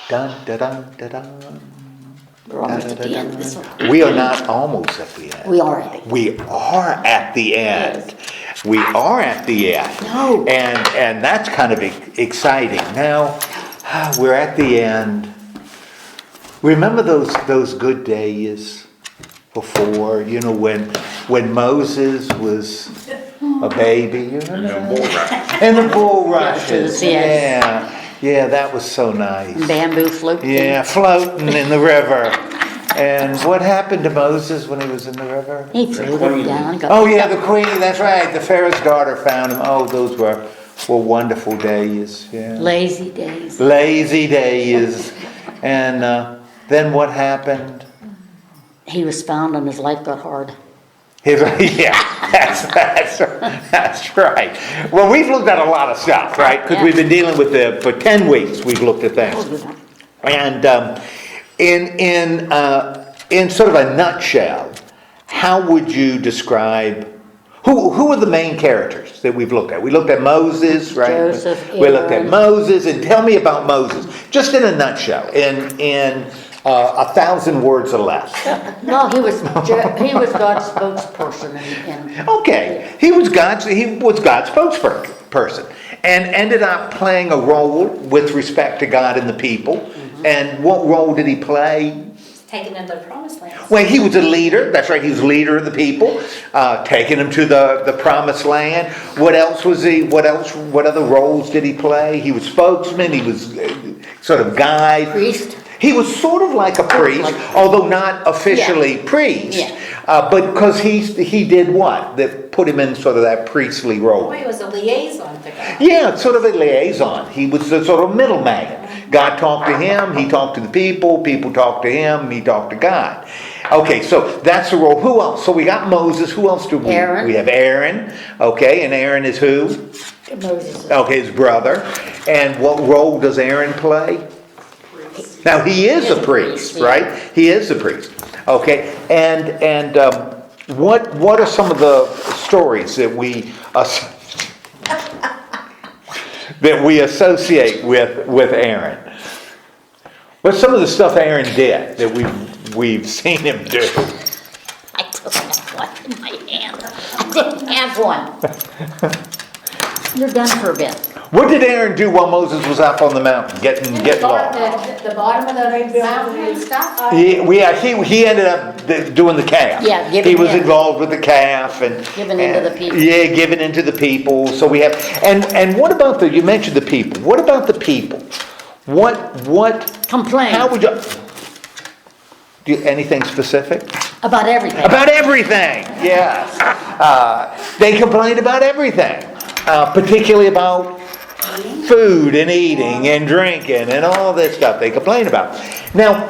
Dun, da, dun, da, dun. We're almost at the end of this one. We are not almost at the end. We are at the end. We are at the end. We are at the end. No. And that's kind of exciting. Now, we're at the end. Remember those good days before, when Moses was a baby, you remember that? And the bulrushes. Yes. Yeah, that was so nice. Bamboo floating. Yeah, floating in the river. And what happened to Moses when he was in the river? He floated down. Oh yeah, the queen, that's right. The Pharaoh's daughter found him. Oh, those were wonderful days. Yeah. Lazy days. Lazy days. And then what happened? He was found and his life got hard. Yeah, that's right. Well, we've looked at a lot of stuff, right? Because we've been dealing with for 10 weeks. We've looked at things, and in sort of a nutshell, how would you describe who are the main characters that we've looked at? We looked at Moses, right? Joseph, we looked at Aaron. Moses, and tell me about Moses, just in a nutshell, in 1,000 words or less. No, he was God's spokesperson. Okay, he was God's spokesperson, and ended up playing a role with respect to God and the people. Mm-hmm. And what role did he play? Taking them to the promised land. Well, he was a leader. That's right. He was a leader of the people, taking them to the promised land. What else was he? What other roles did he play? He was spokesman. He was sort of guide. Priest. He was sort of like a priest, although not officially priest. Yeah. But because he did what? That put him in sort of that priestly role. Well, he was a liaison to God. Yeah, sort of a liaison. He was the sort of middleman. God talked to him, he talked to the people talked to him, he talked to God. Okay, so that's the role. Who else? So we got Moses. Who else do we? Aaron. We have Aaron. Okay, and Aaron is who? Moses. Okay, his brother. And what role does Aaron play? Now he is a priest, right? He is a priest. Okay, and what are some of the stories that we associate with Aaron? What's some of the stuff Aaron did that we've seen him do? I don't have one in my hand. I didn't have one. You're done for a bit. What did Aaron do while Moses was up on the mountain getting lost? The bottom of the mountain and stuff. He ended up doing the calf. Yeah, he was involved with the calf and Giving into the people. Yeah, giving into the people. So we have and what about you mentioned the people? What about the people? What Complain. How would you anything specific? About everything. About everything. Yes. They complained about everything, particularly about food and eating and drinking and all this stuff they complain about. Now,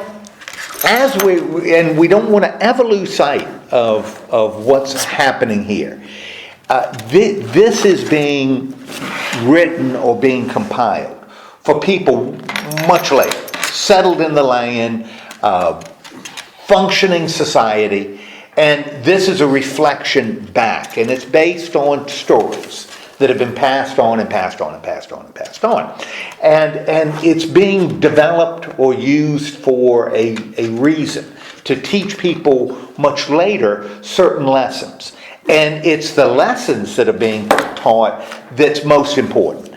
we don't want to ever lose sight of what's happening here. This is being written or being compiled for people much later, settled in the land, functioning society, and this is a reflection back, and it's based on stories that have been passed on and passed on and passed on and passed on. And it's being developed or used for a reason, to teach people much later certain lessons. And it's the lessons that are being taught that's most important.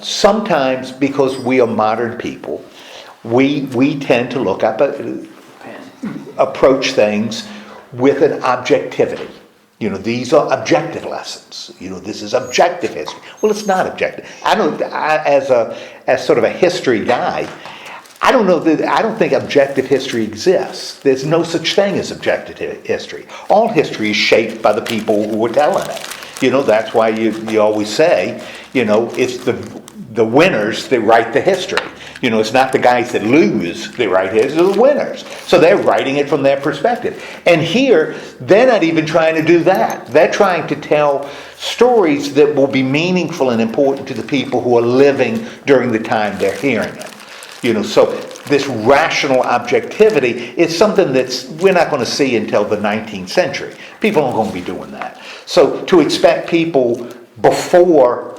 Sometimes, because we are modern people, we tend to look up, approach things with an objectivity. These are objective lessons. This is objective history. Well, it's not objective. As sort of a history guy, I don't think objective history exists. There's no such thing as objective history. All history is shaped by the people who are telling it. That's why you always say, it's the winners that write the history. It's not the guys that lose that write it, it's the winners. So they're writing it from their perspective. And here, they're not even trying to do that. They're trying to tell stories that will be meaningful and important to the people who are living during the time they're hearing it. So this rational objectivity is something we're not going to see until the 19th century. People aren't going to be doing that. So to expect people before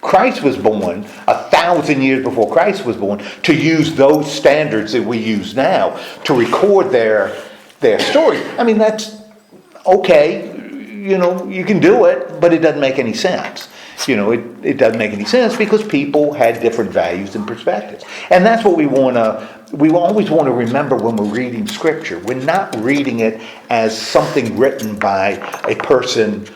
Christ was born, 1,000 years before Christ was born, to use those standards that we use now to record their story. I mean, that's okay, you can do it, but it doesn't make any sense. It doesn't make any sense because people had different values and perspectives. And that's what we always want to remember when we're reading Scripture. We're not reading it as something written by a person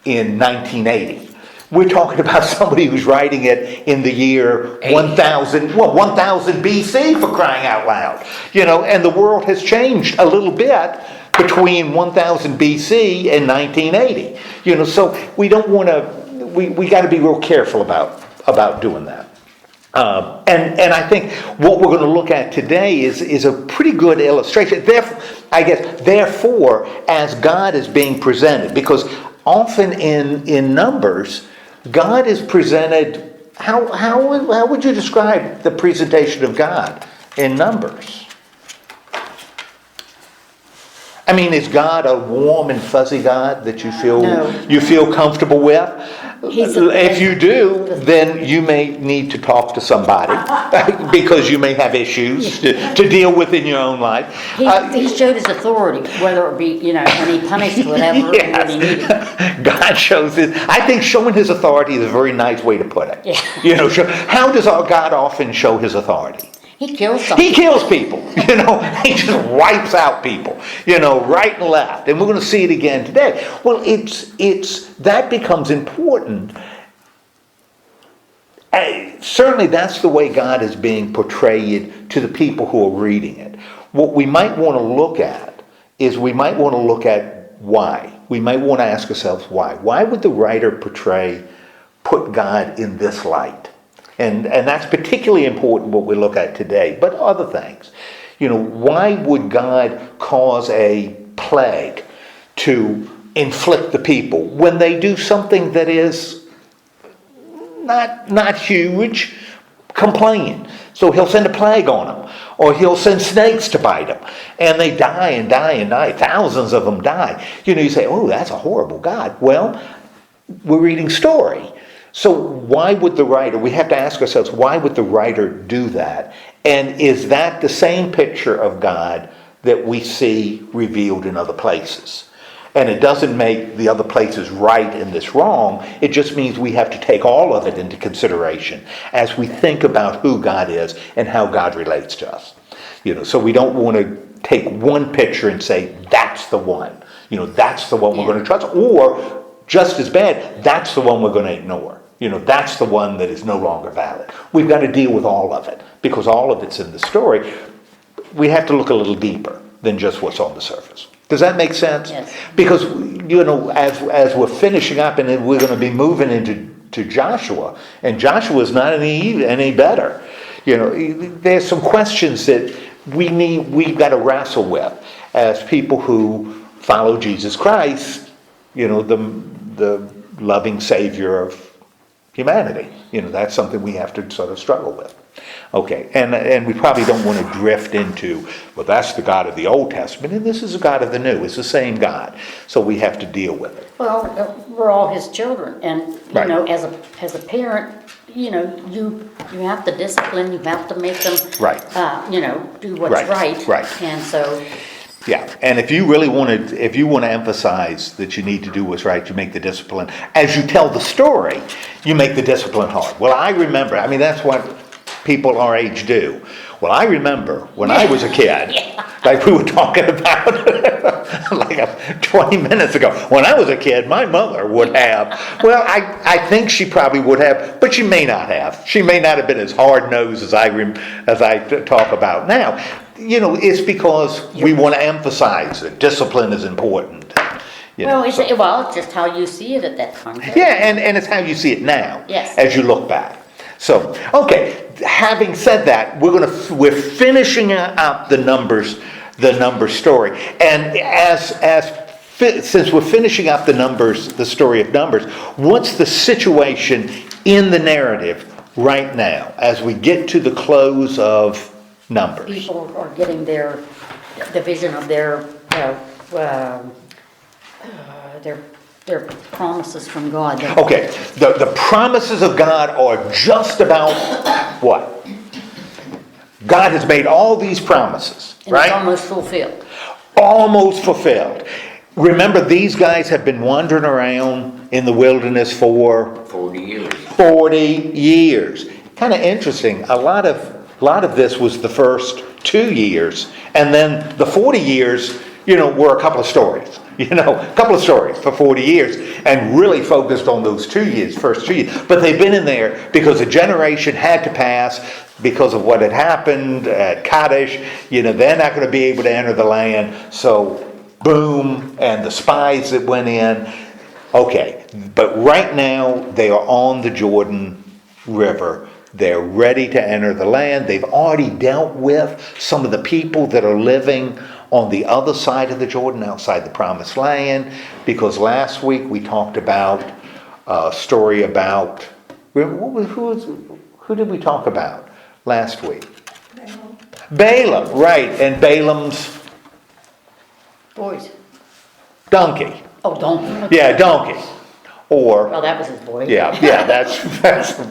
in 1980. We're talking about somebody who's writing it in the year 1000 BC, for crying out loud. And the world has changed a little bit between 1000 BC and 1980. So we don't want to, we got to be real careful about doing that. And I think what we're going to look at today is a pretty good illustration. Therefore, as God is being presented, because often in Numbers, God is presented. How would you describe the presentation of God in Numbers? I mean, is God a warm and fuzzy God that you feel comfortable with? If you do, then you may need to talk to somebody because you may have issues to deal with in your own life. He showed his authority, whether it be, and he punished whatever he needed. God shows his. I think showing his authority is a very nice way to put it. Yeah. How does our God often show his authority? He kills something. He kills people, he just wipes out people, right and left. And we're going to see it again today. Well, that becomes important. Certainly that's the way God is being portrayed to the people who are reading it. What we might want to look at is why. We might want to ask ourselves why. Why would the writer put God in this light? And that's particularly important what we look at today, but other things. Why would God cause a plague to inflict the people when they do something that is not huge, complaining? So he'll send a plague on them, or he'll send snakes to bite them, and they die and die and die. Thousands of them die. You say, oh, that's a horrible God. Well, we're reading story. So why would we have to ask ourselves, why would the writer do that? And is that the same picture of God that we see revealed in other places? And it doesn't make the other places right and this wrong. It just means we have to take all of it into consideration as we think about who God is and how God relates to us. So we don't want to take one picture and say, that's the one. That's the one we're going to trust. Or, just as bad, that's the one we're going to ignore. That's the one that is no longer valid. We've got to deal with all of it because all of it's in the story. We have to look a little deeper than just what's on the surface. Does that make sense? Yes. Because, as we're finishing up and then we're going to be moving into Joshua, and Joshua is not any better. There's some questions that we've got to wrestle with as people who follow Jesus Christ, the loving Savior of humanity. That's something we have to sort of struggle with. Okay, and we probably don't want to drift into, well, that's the God of the Old Testament, and this is the God of the New. It's the same God, so we have to deal with it. Well, we're all His children, and Right. as a parent, you have to discipline. You have to make them, Right. Do what's right. Right. And so. Yeah, and if you want to emphasize that you need to do what's right, you make the discipline. As you tell the story, you make the discipline hard. Well, I remember, that's what people our age do. Well, I remember when I was a kid, like we were talking about like 20 minutes ago. When I was a kid, my mother would have, I think she probably would have, but she may not have. She may not have been as hard-nosed as I talk about now. It's because we want to emphasize that discipline is important. It's just how you see it at that time. Yeah, and it's how you see it now. Yes. As you look back. So, okay. Having said that, we're finishing up the numbers story, and since we're finishing up the story of Numbers, what's the situation in the narrative right now as we get to the close of Numbers? People are getting the vision of their They're promises from God. Okay, the promises of God are just about what? God has made all these promises, And it's right? almost fulfilled. Almost fulfilled. Remember, these guys have been wandering around in the wilderness for 40 years. 40 years. Kind of interesting. A lot of this was the first 2 years, and then the 40 years, were a couple of stories. A couple of stories for 40 years, and really focused on those 2 years, first 2 years. But they've been in there because a generation had to pass because of what had happened at Kadesh. They're not going to be able to enter the land. So, boom, and the spies that went in. Okay, but right now they are on the Jordan River. They're ready to enter the land. They've already dealt with some of the people that are living on the other side of the Jordan, outside the Promised Land, because last week we talked about a story about, who did we talk about last week? Balaam, right, and Balaam's Boys. donkey. Oh, donkey. Yeah, donkey. Or, Well, that was his boy. yeah, that's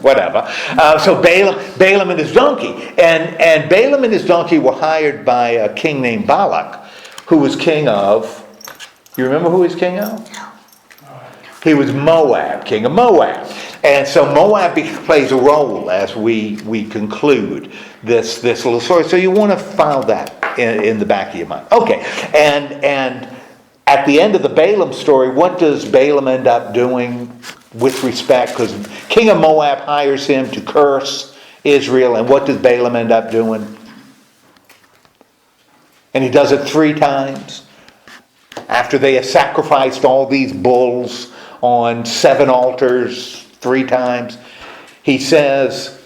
whatever. So Balaam and his donkey. And Balaam and his donkey were hired by a king named Balak, who was king of, you remember who he was king of? He was Moab, king of Moab. And so Moab plays a role as we conclude this little story. So you want to file that in the back of your mind. Okay, and at the end of the Balaam story, what does Balaam end up doing with respect? Because king of Moab hires him to curse Israel, and what does Balaam end up doing? And he does it 3 times. After they have sacrificed all these bulls on 7 altars 3 times, he says,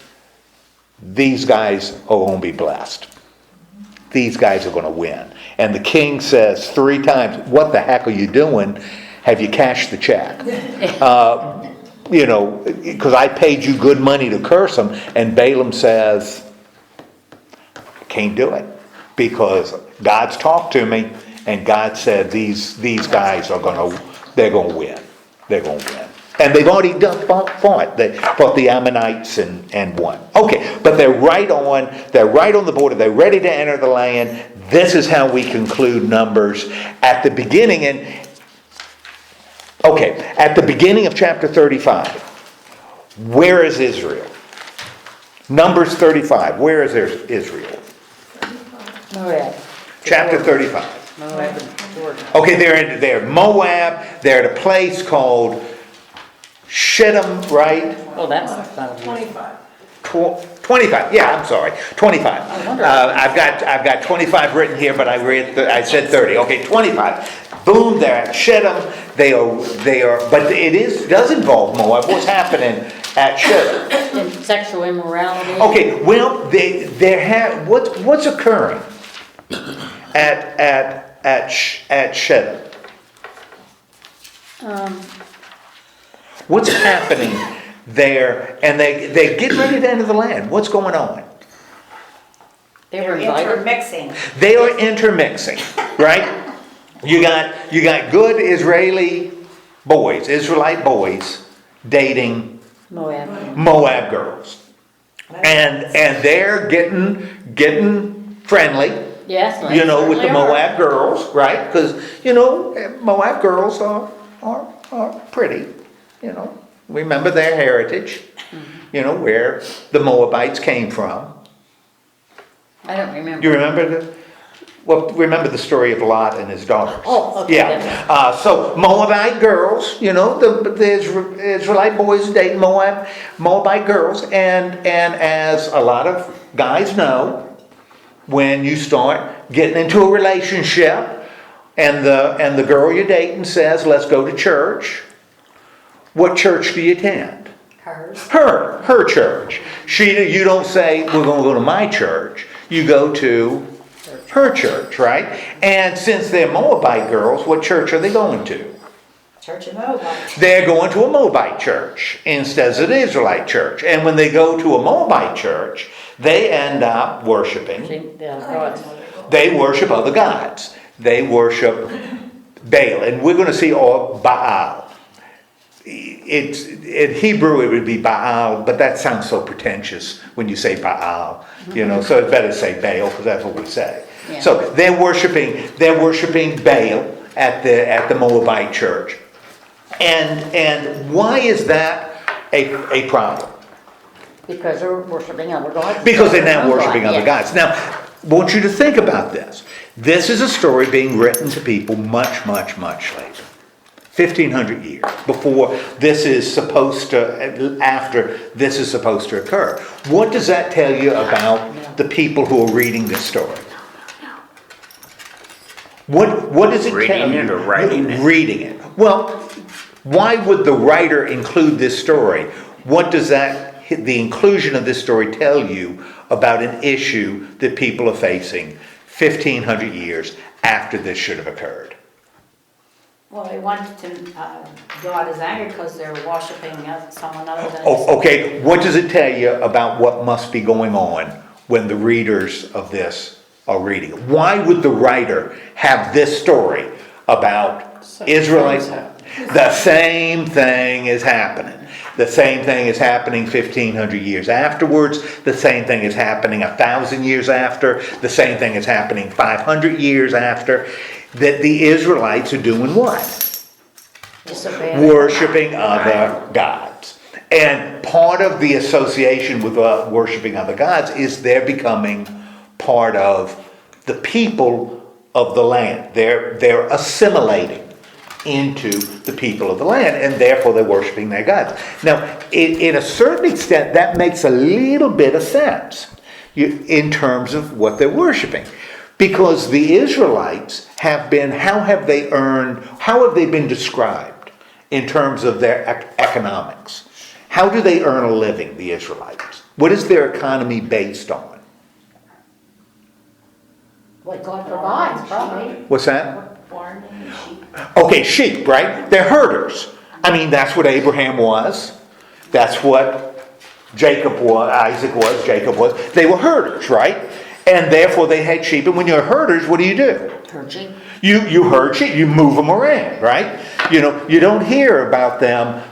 these guys are going to be blessed. These guys are going to win. And the king says 3 times, what the heck are you doing? Have you cashed the check? Because I paid you good money to curse them. And Balaam says, I can't do it. Because God's talked to me, and God said these guys they're going to win. They're going to win. And they've already fought. They fought the Ammonites and won. Okay, but they're right on the border. They're ready to enter the land. This is how we conclude Numbers at the beginning. At the beginning of chapter 35, where is Israel? Numbers 35, where is Israel? Moab. Chapter 35. Moab and Jordan. Okay, they're Moab. They're at a place called Shittim, right? Oh, that's 25. 25. Yeah, I'm sorry. 25. I wonder. I've got 25 written here, but I said 30. Okay, 25. Boom, they're at Shittim. They are, but it does involve Moab. What's happening at Shittim? And sexual immorality. Okay, well, what's occurring at Shittim? What's happening there? And they get ready to enter the land. What's going on? They were They're invited. intermixing. They are intermixing, right? You got good Israelite boys dating Moab girls, and they're getting friendly. Yes. With the Moab girls, right? Because Moab girls are pretty. Remember their heritage. Where the Moabites came from. I don't remember. You remember remember the story of Lot and his daughters. Oh, okay. Yeah. So Moabite girls, the Israelite boys dating Moabite girls, and as a lot of guys know, when you start getting into a relationship, and the girl you're dating says, "Let's go to church." What church do you attend? Hers. Her church. You don't say, "We're going to go to my church." You go to her church, right? And since they're Moabite girls, what church are they going to? Church of Moabite. They're going to a Moabite church instead of an Israelite church. And when they go to a Moabite church, they end up worshiping. They worship other gods. They worship Baal. And we're going to see Baal. it's, in Hebrew it would be Baal, but that sounds so pretentious when you say Baal, so it's better to say Baal, because that's what we say. Yeah. So they're worshiping Baal at the Moabite church. And why is that a problem? Because they're worshiping other gods. Because they're now worshiping Yeah. other gods. Now, I want you to think about this. This is a story being written to people much, much, much later. 1,500 years before this is supposed to, after this is supposed to occur. What does that tell you about the people who are reading this story? What does it tell Reading you? it or writing it? Reading it. Well, why would the writer include this story? What does the inclusion of this story tell you about an issue that people are facing 1,500 years after this should have occurred? Well, they wanted to, God is angry because they're worshiping someone other than. Okay, what does it tell you about what must be going on when the readers of this are reading it? Why would the writer have this story about Israelites? The same thing is happening. The same thing is happening 1,500 years afterwards. The same thing is happening 1,000 years after. The same thing is happening 500 years after. That the Israelites are doing what? Worshipping other gods. And part of the association with worshipping other gods is they're becoming part of the people of the land. They're assimilating into the people of the land, and therefore they're worshiping their gods. Now, in a certain extent, that makes a little bit of sense in terms of what they're worshiping. Because the Israelites have been, how have they been described in terms of their economics? How do they earn a living, the Israelites? What is their economy based on? What God provides, probably. What's that? Farming and sheep. Okay, sheep, right? They're herders. I mean, that's what Abraham was. That's what Jacob was, Isaac was, Jacob was. They were herders, right? And therefore they had sheep. And when you're herders, what do? Herd sheep. You herd sheep, you move them around, right? You don't hear about them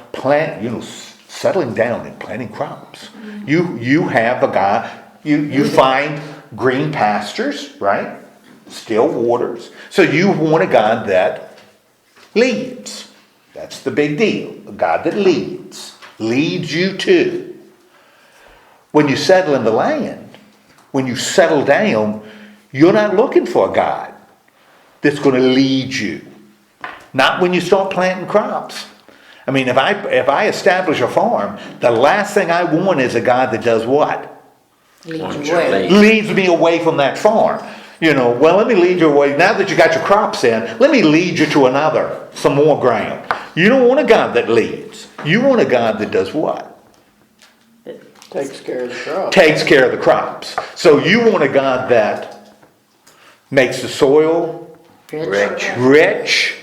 settling down and planting crops. You have a guy, you find green pastures, right? Still waters. So you want a God that leads. That's the big deal. A God that leads you to. When you settle in the land, when you settle down, you're not looking for a God that's going to lead you. Not when you start planting crops. I mean, if I establish a farm, the last thing I want is a God that does what? Leads you away. Leads me away from that farm. Well, let me lead you away. Now that you got your crops in, let me lead you to some more ground. You don't want a God that leads. You want a God that does what? Takes care of the crop. Takes care of the crops. So you want a God that makes the soil rich.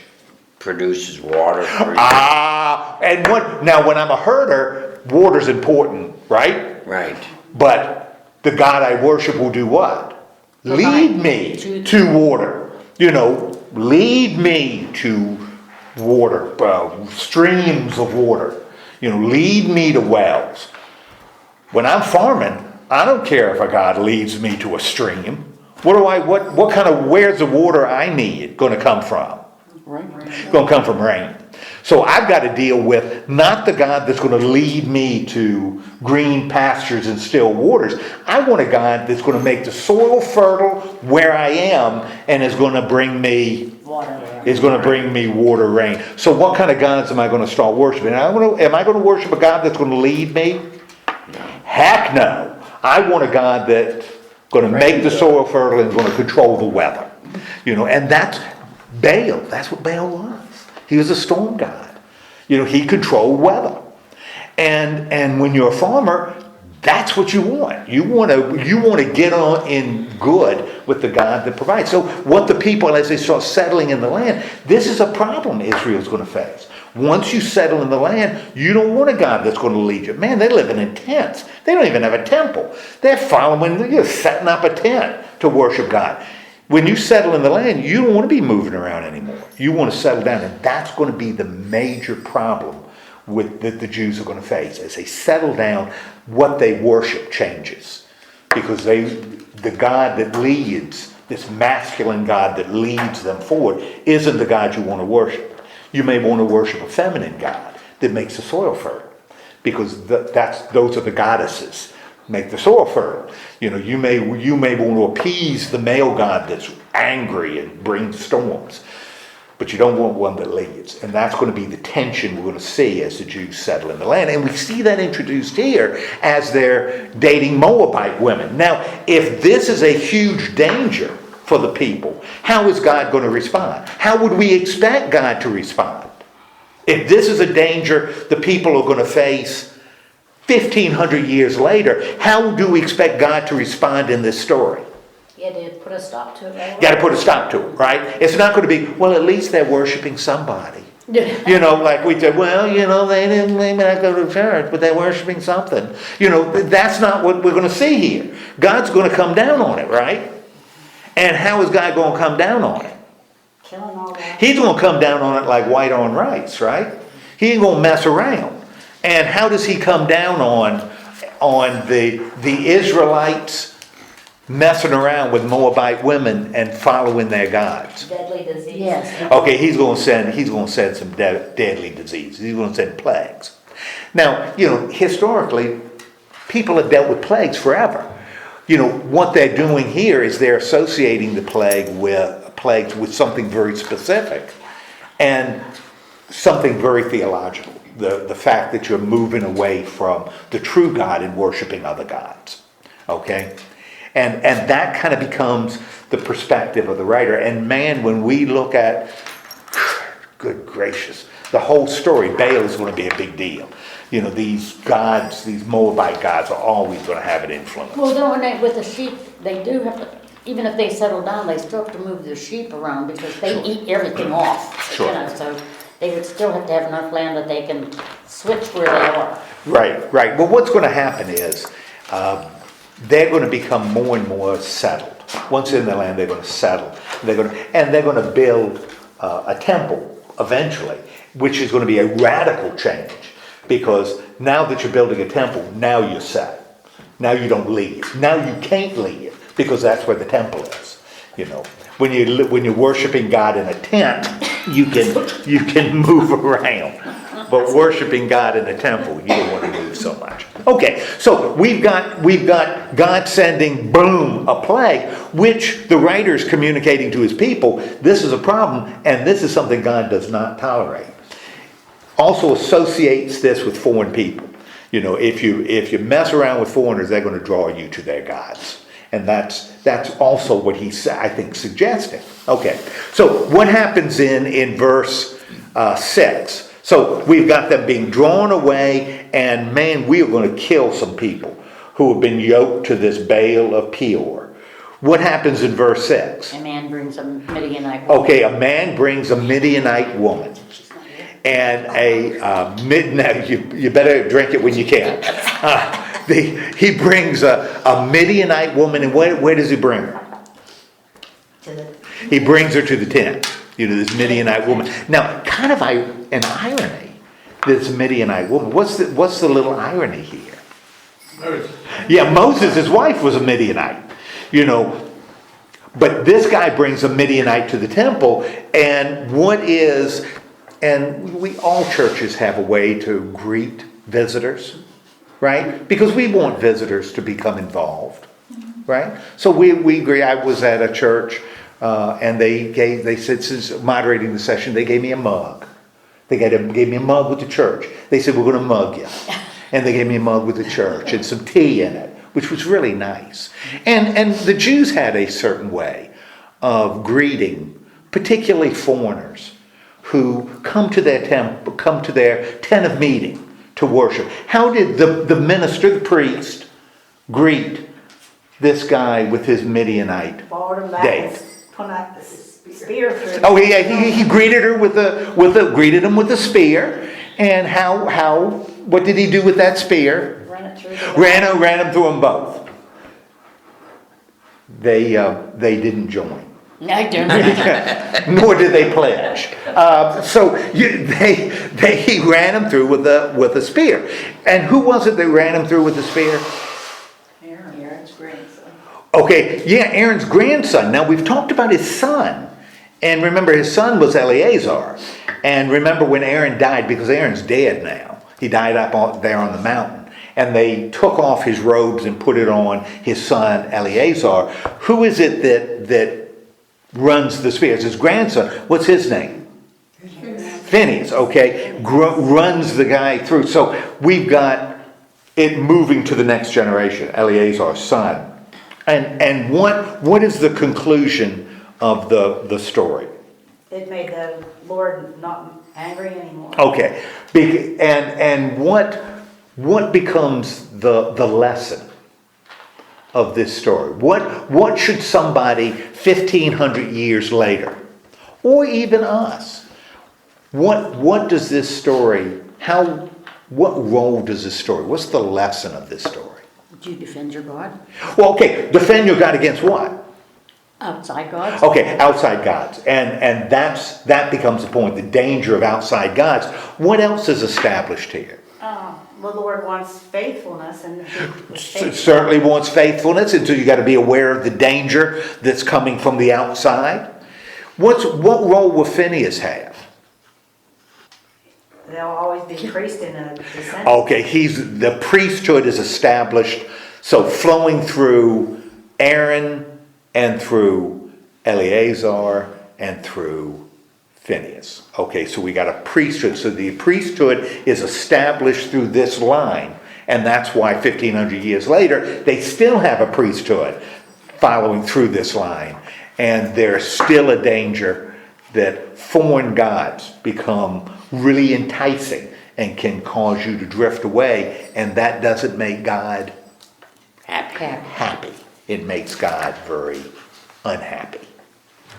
Produces water for you. And when I'm a herder, water's important, right? Right. But the God I worship will do what? Lead me to water. Lead me to water, streams of water. Lead me to wells. When I'm farming, I don't care if a God leads me to a stream. Where's the water I need going to come from? Right. Going to come from rain. So I've got to deal with not the God that's going to lead me to green pastures and still waters. I want a God that's going to make the soil fertile where I am and is going to bring me water, rain. So what kind of gods am I going to start worshiping? Am I going to worship a God that's going to lead me? Heck no. I want a God that's going to make the soil fertile and is going to control the weather. And that's Baal. That's what Baal was. He was a storm god. He controlled weather. And when you're a farmer, that's what you want. You want to get on in good with the God that provides. So what the people, as they start settling in the land, this is a problem Israel's going to face. Once you settle in the land, you don't want a God that's going to lead you. Man, they're living in tents. They don't even have a temple. They're setting up a tent to worship God. When you settle in the land, you don't want to be moving around anymore. You want to settle down, and that's going to be the major problem that the Jews are going to face. As they settle down, what they worship changes. Because the God that leads, this masculine God that leads them forward, isn't the God you want to worship. You may want to worship a feminine God that makes the soil fertile. Because those are the goddesses, make the soil fertile. You may want to appease the male God that's angry and brings storms. But you don't want one that leads. And that's going to be the tension we're going to see as the Jews settle in the land. And we see that introduced here as they're dating Moabite women. Now, if this is a huge danger for the people, how is God going to respond? How would we expect God to respond? If this is a danger the people are going to face 1,500 years later, how do we expect God to respond in this story? You had to put a stop to it, right? Got to put a stop to it, right? It's not going to be, well, at least they're worshiping somebody. Like we said, well, they may not go to church, but they're worshiping something. That's not what we're going to see here. God's going to come down on it, right? And how is God going to come down on it? Killing all that. He's going to come down on it like white on rice, right? He ain't going to mess around. And how does he come down on the Israelites messing around with Moabite women and following their gods? Deadly disease. Yes. Okay, he's going to send some deadly diseases. He's going to send plagues. Now, historically, people have dealt with plagues forever. What they're doing here is they're associating the plagues with something very specific and something very theological. The fact that you're moving away from the true God and worshiping other gods. Okay? And that kind of becomes the perspective of the writer. And man, when we look at, good gracious, the whole story, Baal is going to be a big deal. These gods, these Moabite gods are always going to have an influence. Well, with the sheep, they do have to, even if they settle down, they still have to move their sheep around because they eat everything off. Sure. So they would still have to have enough land that they can switch where they are. Right. Well, what's going to happen is they're going to become more and more settled. Once in the land, they're going to settle. They're going to build a temple eventually, which is going to be a radical change. Because now that you're building a temple, now you're set. Now you don't leave. Now you can't leave because that's where the temple is. When you're worshiping God in a tent, you can move around. But worshiping God in a temple, you don't want to move so much. Okay, so we've got God sending, boom, a plague, which the writer is communicating to his people. This is a problem, and this is something God does not tolerate. Also associates this with foreign people. If you mess around with foreigners, they're going to draw you to their gods. And that's also what he's, I think, suggesting. Okay, so what happens in verse 6? So we've got them being drawn away, and man, we are going to kill some people who have been yoked to this Baal of Peor. What happens in verse 6? A man brings a Midianite woman. Okay, a man brings a Midianite woman. And you better drink it when you can. He brings a Midianite woman, and where does he bring her? He brings her to the tent. This Midianite woman. Now, kind of an irony, this Midianite woman. What's the little irony here? Moses. Yeah, Moses, his wife, was a Midianite. But this guy brings a Midianite to the temple, and all churches have a way to greet visitors, right? Because we want visitors to become involved, right? So we agree. I was at a church, and they said, since moderating the session, they gave me a mug. They gave me a mug with the church. They said, we're going to mug you. And they gave me a mug with the church and some tea in it, which was really nice. And the Jews had a certain way of greeting, particularly foreigners, who come to their tent of meeting to worship. How did the minister, the priest, greet this guy with his Midianite date? Put out the spear through. Oh, he greeted her greeted him with a spear, and what did he do with that spear? Run it through. Ran him through them both. They didn't join. I don't. Nor did they pledge. He ran him through with a spear. And who was it that ran him through with the spear? Aaron's grandson. Okay, yeah, Aaron's grandson. Now, we've talked about his son. And remember, his son was Eleazar. And remember when Aaron died, because Aaron's dead now. He died there on the mountain. And they took off his robes and put it on his son Eleazar. Who is it that runs the spear? It's his grandson. What's his name? Phineas, okay. Runs the guy through. So we've got it moving to the next generation, Eleazar's son. And what is the conclusion of the story? It made the Lord not angry anymore. Okay. And what becomes the lesson of this story? What should somebody 1,500 years later, or even us, what does this story, what role does this story, what's the lesson of this story? Do you defend your God? Well, okay, defend your God against what? Outside gods? Okay, outside gods. And that becomes the point, the danger of outside gods. What else is established here? The Lord wants faithfulness, and Certainly wants faithfulness, and so you got to be aware of the danger that's coming from the outside. What role will Phineas have? there'll always be priest in a descendant. Okay, the priesthood is established, so flowing through Aaron and through Eleazar and through Phineas. Okay, so we got a priesthood. So the priesthood is established through this line, and that's why 1,500 years later, they still have a priesthood following through this line. And there's still a danger that foreign gods become really enticing and can cause you to drift away, and that doesn't make God happy. It makes God very unhappy.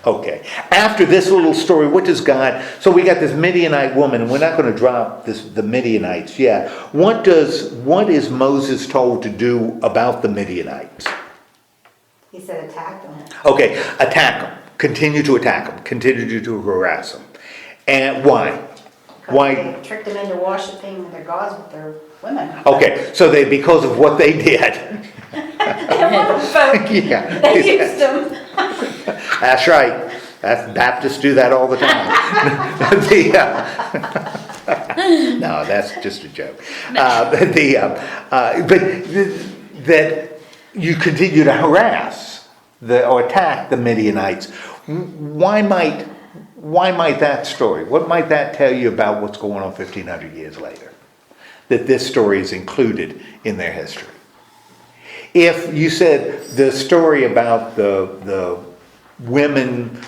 Okay, after this little story, what does God, so we got this Midianite woman, and we're not going to drop the Midianites yet. What is Moses told to do about the Midianites? He said attack them. Okay, attack them. Continue to attack them. Continue to harass them. And why? Why? They tricked them into worshiping their gods with their women. Okay, so because of what they did. Yeah. They used them. That's right. Baptists do that all the time. No, that's just a joke. But that you continue to harass or attack the Midianites. Why might that story? What might that tell you about what's going on 1,500 years later? That this story is included in their history. If you said the story about the women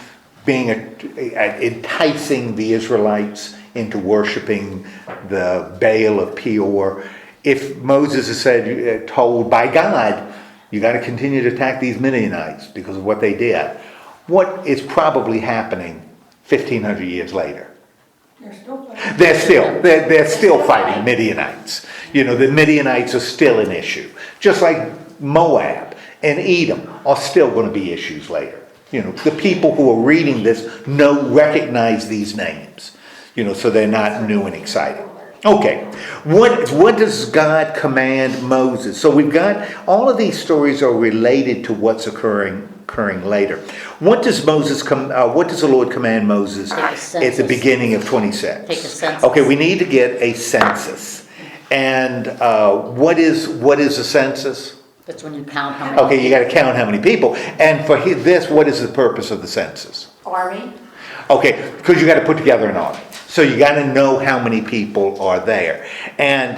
being enticing the Israelites into worshiping the Baal of Peor, if Moses is told by God, you got to continue to attack these Midianites because of what they did, what is probably happening 1,500 years later? They're still fighting Midianites. The Midianites are still an issue. Just like Moab and Edom are still going to be issues later. The people who are reading this recognize these names. So they're not new and exciting. Okay, what does God command Moses? So we've got all of these stories are related to what's occurring later. What does the Lord command Moses at the beginning of 26? Take a census. Okay, we need to get a census. And what is a census? That's when you count how many. Okay, you got to count how many people. And for this, what is the purpose of the census? Army. Okay, because you got to put together an army. So you got to know how many people are there. And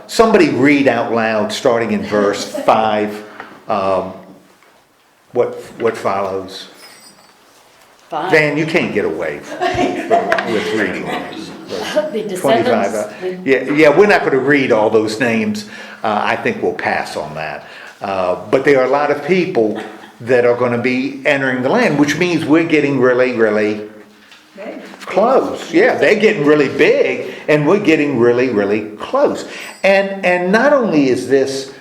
somebody read out loud, starting in verse 5, what follows. 5. Van, you can't get away with reading this. The descendants. 25. Yeah, we're not going to read all those names. I think we'll pass on that. But there are a lot of people that are going to be entering the land, which means we're getting really, really close. Yeah, they're getting really big, and we're getting really, really close. And not only is this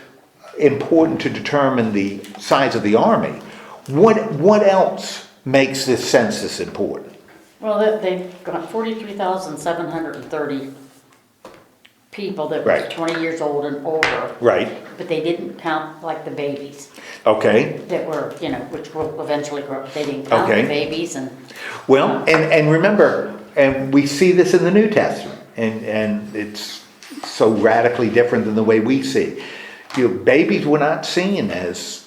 important to determine the size of the army, what else makes this census important? Well, they've got 43,730 people that Right. were 20 years old and older, Right, but they didn't count like the babies okay. that were, which will eventually grow up. They didn't count Okay. the babies and, Well, and remember, and we see this in the New Testament, and it's so radically different than the way we see. Babies were not seen as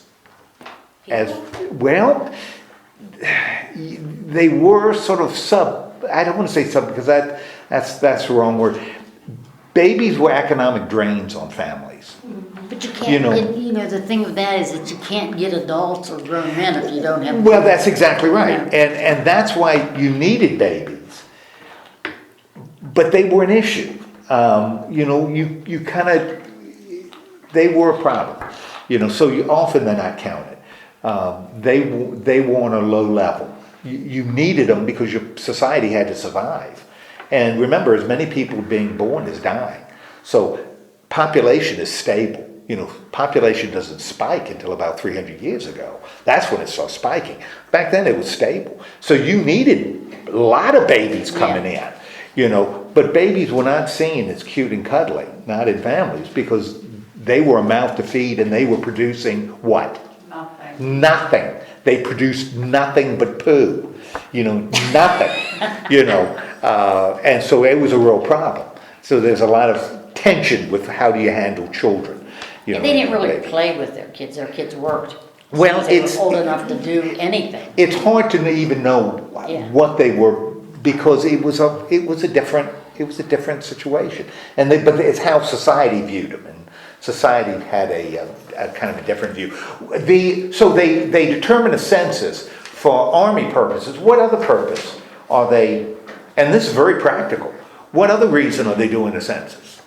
well, they were sort of I don't want to say sub, because that's the wrong word. Babies were economic drains on families. but you You can't know. get, the thing of that is that you can't get adults or grown men if you don't have. Well, that's exactly right, Yeah. and that's why you needed babies. But they were an issue. You kind of, they were a problem. So often they're not counted. They were on a low level. You needed them because your society had to survive. And remember, as many people being born as dying. So population is stable. Population doesn't spike until about 300 years ago. That's when it started spiking. Back then it was stable. So you needed a lot of babies coming in, but babies were not seen as cute and cuddly, not in families, because they were a mouth to feed and they were producing what? Nothing. Nothing. They produced nothing but poo, nothing, and so it was a real problem. So there's a lot of tension with how do you handle children. And they didn't really baby. play with their kids worked. Well, They were it's- old enough to do anything. It's hard to even know Yeah. what they were, because it was a different situation. But it's how society viewed them, and society had a kind of a different view. So they determine a census for army purposes. What other purpose are they, and this is very practical, what other reason are they doing a census?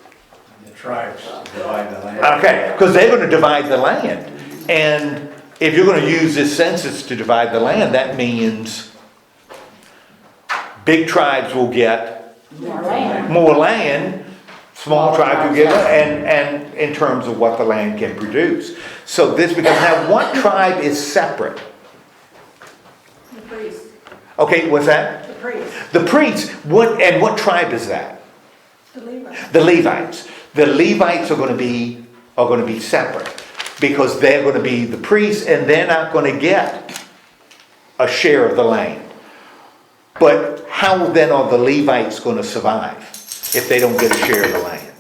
The tribes divide the land. Okay, because they're going to divide the land. And if you're going to use this census to divide the land, that means big tribes will get More land. more land, small tribes will get, and in terms of what the land can produce. So this becomes, now what tribe is separate? The priest, Okay, what's that? the priest, The priests, what tribe is that? the Levites. The Levites. The Levites are going to be separate, because they're going to be the priests, and they're not going to get a share of the land. But how then are the Levites going to survive if they don't get a share of the land?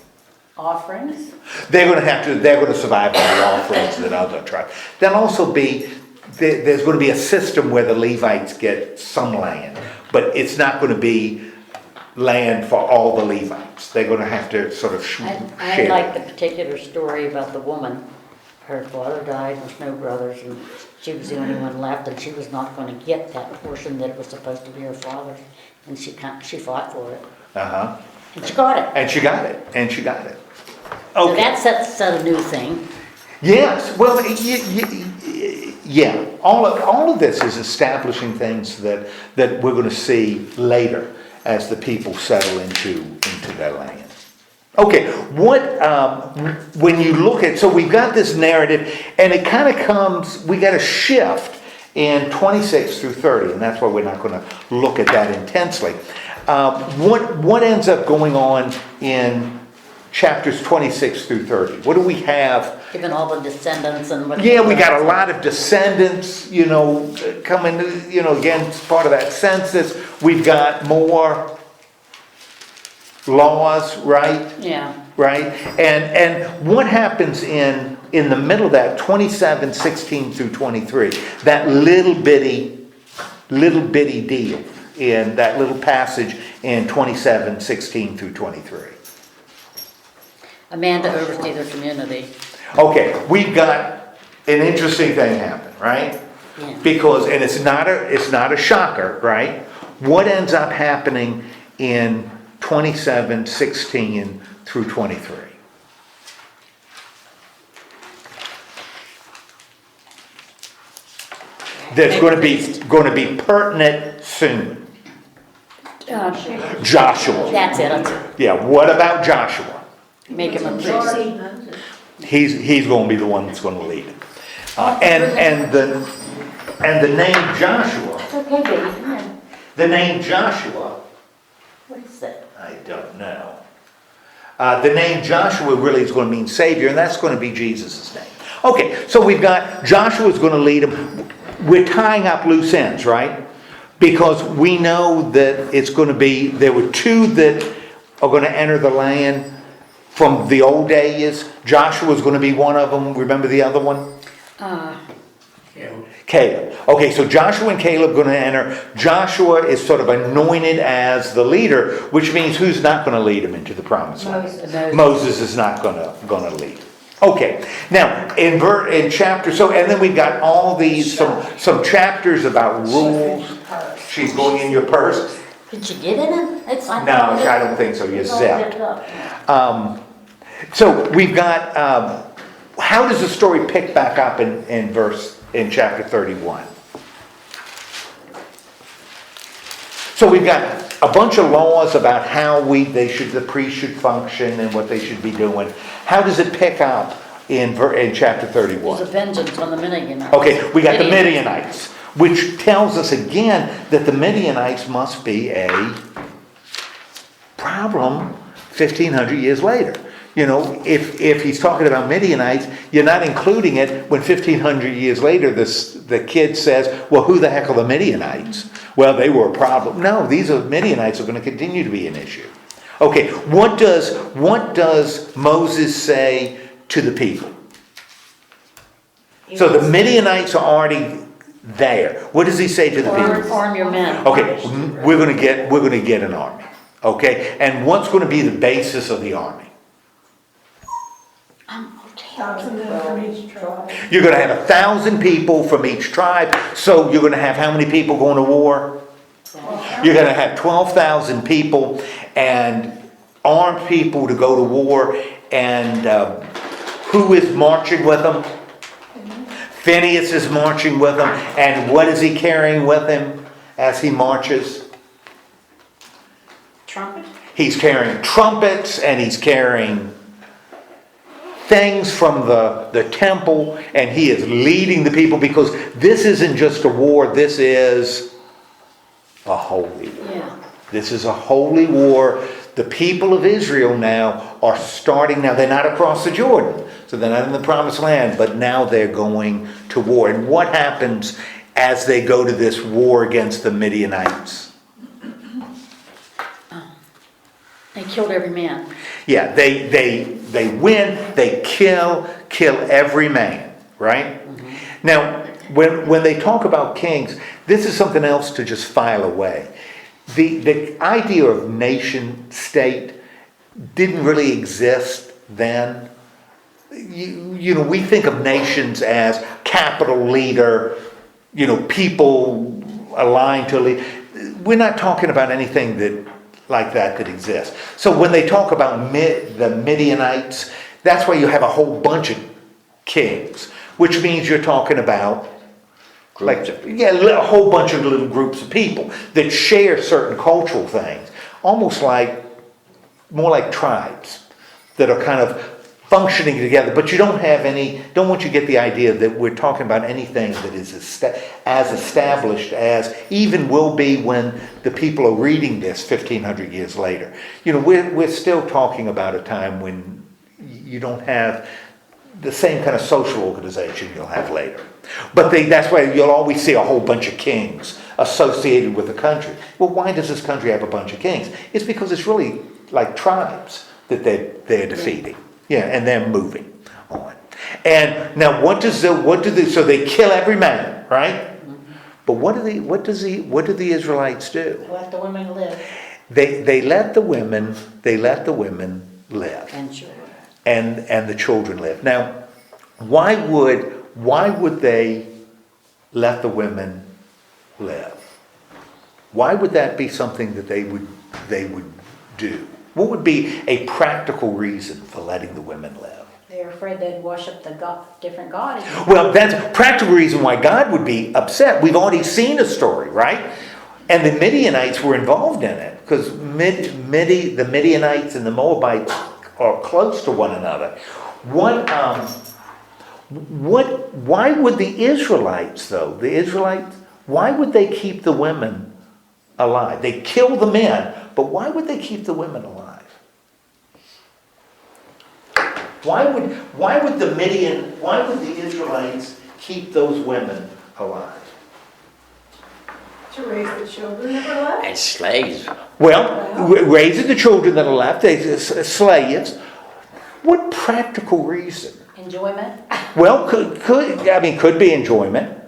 Offerings. They're going to survive on the offerings that other tribes. There'll also be, there's going to be a system where the Levites get some land, but it's not going to be land for all the Levites. They're going to have to sort of share. I like the particular story about the woman. Her father died with no brothers, and she was the only one left, and she was not going to get that portion that was supposed to be her father's, and she fought for it, Uh-huh. and she got it. And she got it. So Okay. that sets a new thing. Yes, well, yeah, all of this is establishing things that we're going to see later as the people settle into their land. Okay, when you look at, so we've got this narrative, and it kind of comes, we got a shift in 26 through 30, and that's why we're not going to look at that intensely. What ends up going on in chapters 26 through 30? What do we have? Given all the descendants and what. Yeah, we got a lot of descendants, coming, again, it's part of that census. We've got more laws, right? Yeah. Right? And what happens in the middle of that, 27, 16 through 23, that little bitty deal in that little passage in 27, 16 through 23? A man to oversee their community. Okay, we've got an interesting thing happen, right? Yeah. Because, and it's not a shocker, right? What ends up happening in 27, 16 through 23? That's going to be pertinent soon. Joshua. That's it. Yeah, what about Joshua? Make him a priest. Majority Moses. He's going to be the one that's going to lead it. And the name Joshua It's okay, baby, come in. The name Joshua, What is that? I don't know. The name Joshua really is going to mean Savior, and that's going to be Jesus' name. Okay, so we've got Joshua's going to lead them. We're tying up loose ends, right? Because we know that it's going to be, there were two that are going to enter the land from the old days. Joshua's going to be one of them. Remember the other one? Caleb. Okay, so Joshua and Caleb are going to enter. Joshua is sort of anointed as the leader, which means who's not going to lead him into the promised land? Moses is not going to lead. Okay, now in chapter, so and then we've got all these some chapters about rules. She's going in your purse. Did you get in it? It's like. No, I don't think so. You It's all zipped. zipped up. So we've got. How does the story pick back up in chapter 31? So we've got a bunch of laws about how the priest should function and what they should be doing. How does it pick up in chapter 31? There's a vengeance on the Midianites. Okay, we got the Midianites, which tells us again that the Midianites must be a problem 1,500 years later. You know, if he's talking about Midianites, you're not including it when 1,500 years later the kid says, well, who the heck are the Midianites? Well, they were a problem. No, these Midianites are going to continue to be an issue. Okay, what does Moses say to the people? So the Midianites are already there. What does he say to the people? Arm your men. Okay, we're going to get an army. Okay, and what's going to be the basis of the army? 1,000 men from each tribe. You're going to have 1,000 people from each tribe. So you're going to have how many people going to war? You're going to have 12,000 people and armed people to go to war. And who is marching with them? Phineas is marching with them. And what is he carrying with him as he marches? Trumpet? He's carrying trumpets and he's carrying things from the temple, and he is leading the people, because this isn't just a war, this is a holy war. Yeah. This is a holy war. The people of Israel now are starting, now they're not across the Jordan, so they're not in the promised land, but now they're going to war. And what happens as they go to this war against the Midianites? They killed every man. Yeah, they win, they kill every man, right? Mm-hmm. Now, when they talk about kings, this is something else to just file away. The idea of nation state didn't really exist then. You know, we think of nations as capital leader, you know, people aligned to lead. We're not talking about anything like that exists. So when they talk about the Midianites, that's why you have a whole bunch of kings, which means you're talking about a whole bunch of little groups of people that share certain cultural things, almost more like tribes that are kind of functioning together. But you don't want you to get the idea that we're talking about anything that is as established as even will be when the people are reading this 1,500 years later. You know, we're still talking about a time when you don't have the same kind of social organization you'll have later. But that's why you'll always see a whole bunch of kings associated with the country. Well, why does this country have a bunch of kings? It's because it's really like tribes that they're defeating. Yeah, and they're moving on. And now so they kill every man, right? Mm-hmm. But what do the Israelites do? Let the women live. They let the women live. And children. And the children live. Now, why would they let the women live? Why would that be something that they would do? What would be a practical reason for letting the women live? They're afraid they'd worship different gods. Well, that's a practical reason why God would be upset. We've already seen a story, right? And the Midianites were involved in it, because the Midianites and the Moabites are close to one another. Why would the Israelites, though? Why would they keep the women alive? They kill the men, but why would they keep the women alive? Why would the Israelites keep those women alive? To raise the children that were left? And slaves. Well, raising the children that are left, slaves. What practical reason? Enjoyment? Well, could be enjoyment.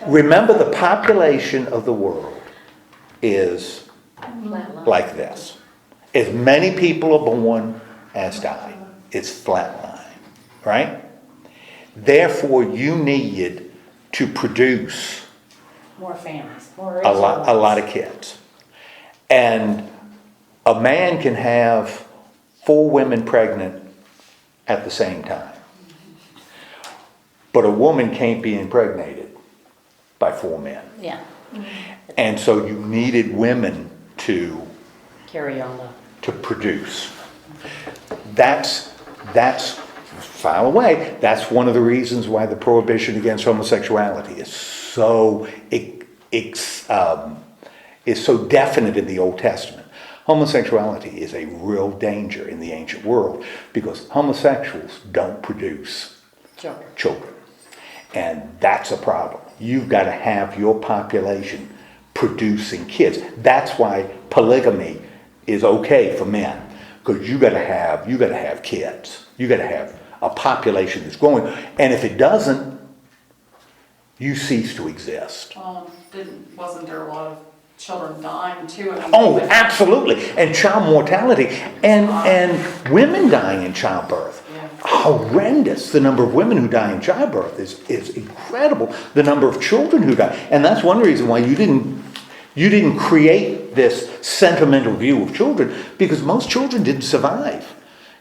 Remember, the population of the world is like this. As many people are born as die. It's flatline, right? Therefore, you needed to produce More families, more a lot of kids. And a man can have 4 women pregnant at the same time. But a woman can't be impregnated by 4 men. Yeah, And so you needed women to carry on to produce. That's file away. That's one of the reasons why the prohibition against homosexuality is so definite in the Old Testament. Homosexuality is a real danger in the ancient world because homosexuals don't produce children. And that's a problem. You've got to have your population producing kids. That's why polygamy is okay for men, because you got to have kids. You got to have a population that's growing. And if it doesn't, you cease to exist. Wasn't there a lot of children dying too? I mean, Oh, absolutely. And child mortality and women dying in childbirth. Yeah. Horrendous. The number of women who die in childbirth is incredible. The number of children who die. And that's one reason why you didn't create this sentimental view of children, because most children didn't survive.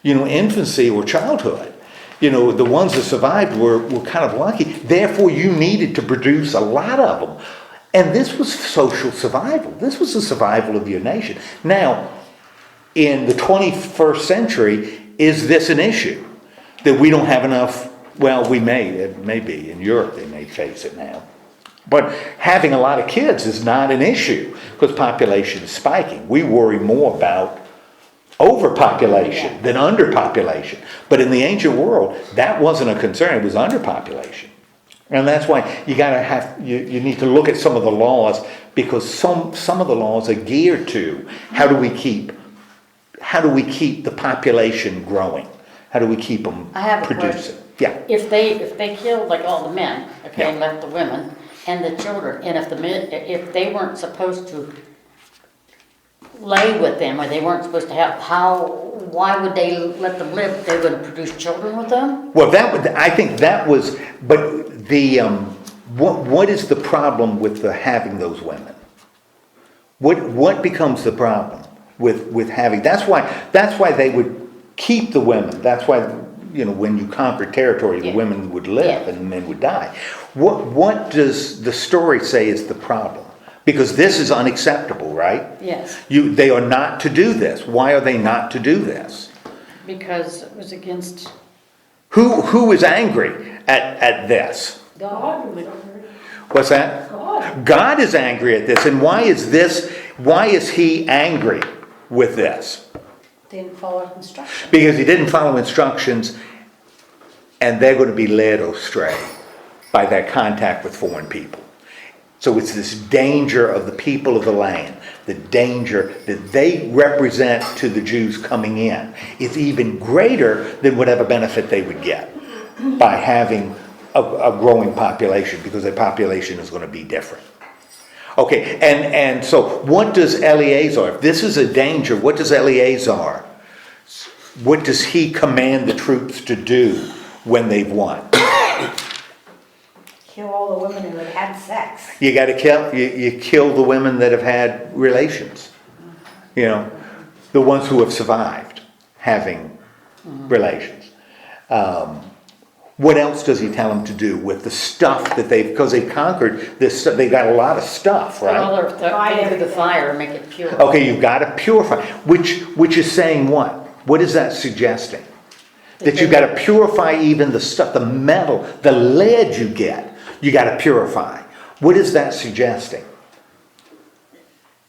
Infancy or childhood. The ones that survived were kind of lucky. Therefore, you needed to produce a lot of them. And this was social survival. This was the survival of your nation. Now, in the 21st century, is this an issue? That we don't have enough? Well, it may be. In Europe, they may face it now. But having a lot of kids is not an issue because population is spiking. We worry more about overpopulation than underpopulation. But in the ancient world, that wasn't a concern. It was underpopulation. And that's why you need to look at some of the laws, because some of the laws are geared to how do we keep the population growing? How do we keep them I have a producing? question. Yeah. If they killed like all the men, okay, and Yeah. left the women and the children, and if they weren't supposed to lay with them, or they weren't supposed to have, why would they let them live? They're going to produce children with them? Well, I think that was, but the what is the problem with having those women? What becomes the problem with having? That's why they would keep the women. That's why when you conquered territory, the women would live and the men would die. What does the story say is the problem? Because this is unacceptable, right? Yes. They are not to do this. Why are they not to do this? Because it was against... Who is angry at this? God. What's that? God. God is angry at this. And why is he angry with this? Didn't follow instructions. Because he didn't follow instructions, and they're going to be led astray by that contact with foreign people. So it's this danger of the people of the land, the danger that they represent to the Jews coming in. It's even greater than whatever benefit they would get by having a growing population, because their population is going to be different. Okay, and so what does Eleazar, if this is a danger, what does Eleazar, what does he command the troops to do when they've won? Kill all the women who had had sex. You got to kill the women that have had relations. The ones who have survived having relations. What else does he tell them to do with the stuff that because they've conquered this? They got a lot of stuff, right? Well, throw it through the fire and make it pure. Okay, you've got to purify, which is saying what? What is that suggesting? That you've got to purify even the stuff, the metal, the lead you get. You got to purify. What is that suggesting?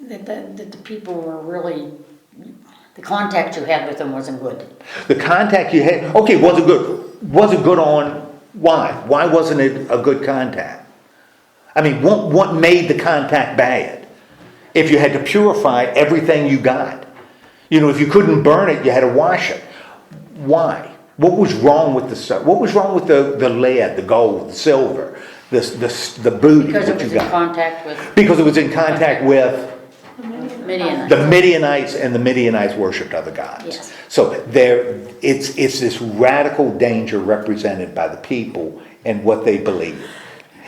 That the people were really, the contact you had with them wasn't good. The contact you had, okay, wasn't good. Wasn't good on why? Why wasn't it a good contact? I mean, what made the contact bad? If you had to purify everything you got. You know, if you couldn't burn it, you had to wash it. Why? What was wrong with the stuff? What was wrong with the lead, the gold, the silver, the booty Because it that you was in got? contact with Because it was in contact with Midianites. the Midianites, and the Midianites worshipped other gods. Yes. So it's this radical danger represented by the people and what they believe.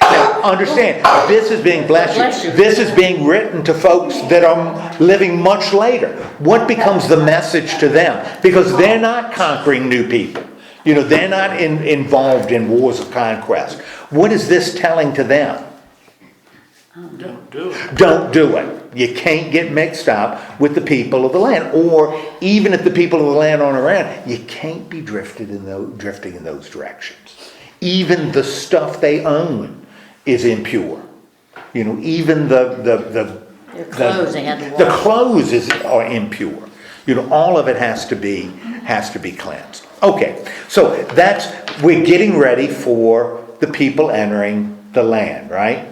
Now, understand, this is being blessed. This is being written to folks that are living much later. What becomes the message to them? Because they're not conquering new people. You know, they're not involved in wars of conquest. What is this telling to them? Don't do it. Don't do it. You can't get mixed up with the people of the land. Or even if the people of the land aren't around, you can't be drifting in those directions. Even the stuff they own is impure. You know, even the clothes they had to the wash. clothes are impure. You know, all of it has to be cleansed. Okay, so we're getting ready for the people entering the land, right?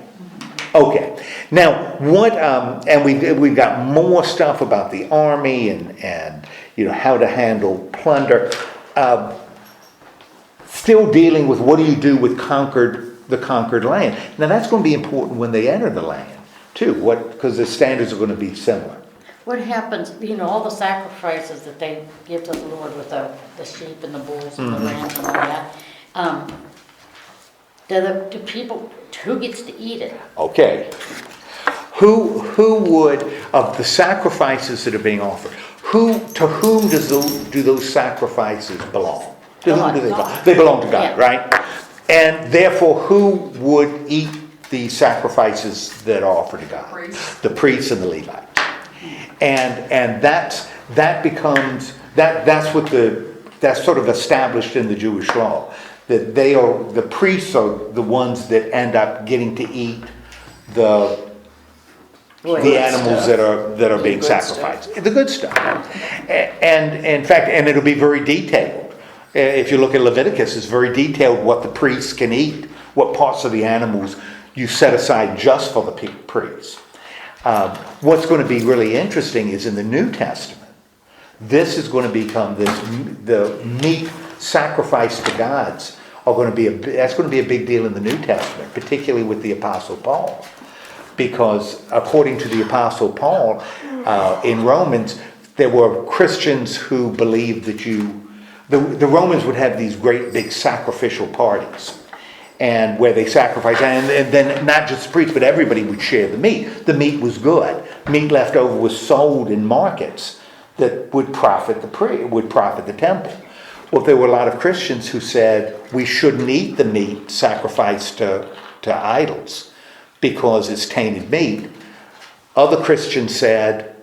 Okay, now what? And we've got more stuff about the army and you know how to handle plunder. Still dealing with what do you do with the conquered land? Now that's going to be important when they enter the land too. Because the standards are going to be similar. What happens, you know, all the sacrifices that they give to the Lord with the sheep and the bulls and the rams and all that, do people, who gets to eat it? Okay. Who would, of the sacrifices that are being offered, to whom do those sacrifices belong? To whom do they belong? They belong to God, Yeah. right? And therefore, who would eat the sacrifices that are offered to God? Priests. The priests and the Levites. And that's sort of established in the Jewish law. That the priests are the ones that end up getting to eat the animals that are being sacrificed. The good stuff. And in fact, and it'll be very detailed. If you look at Leviticus, it's very detailed what the priests can eat, what parts of the animals you set aside just for the priests. What's going to be really interesting is in the New Testament, this is going to become the meat sacrifice to gods that's going to be a big deal in the New Testament, particularly with the Apostle Paul. Because according to the Apostle Paul, in Romans, there were Christians who believed that the Romans would have these great big sacrificial parties. And where they sacrificed, and then not just the priests, but everybody would share the meat. The meat was good. Meat left over was sold in markets that would profit the temple. Well, there were a lot of Christians who said we shouldn't eat the meat sacrificed to idols because it's tainted meat. Other Christians said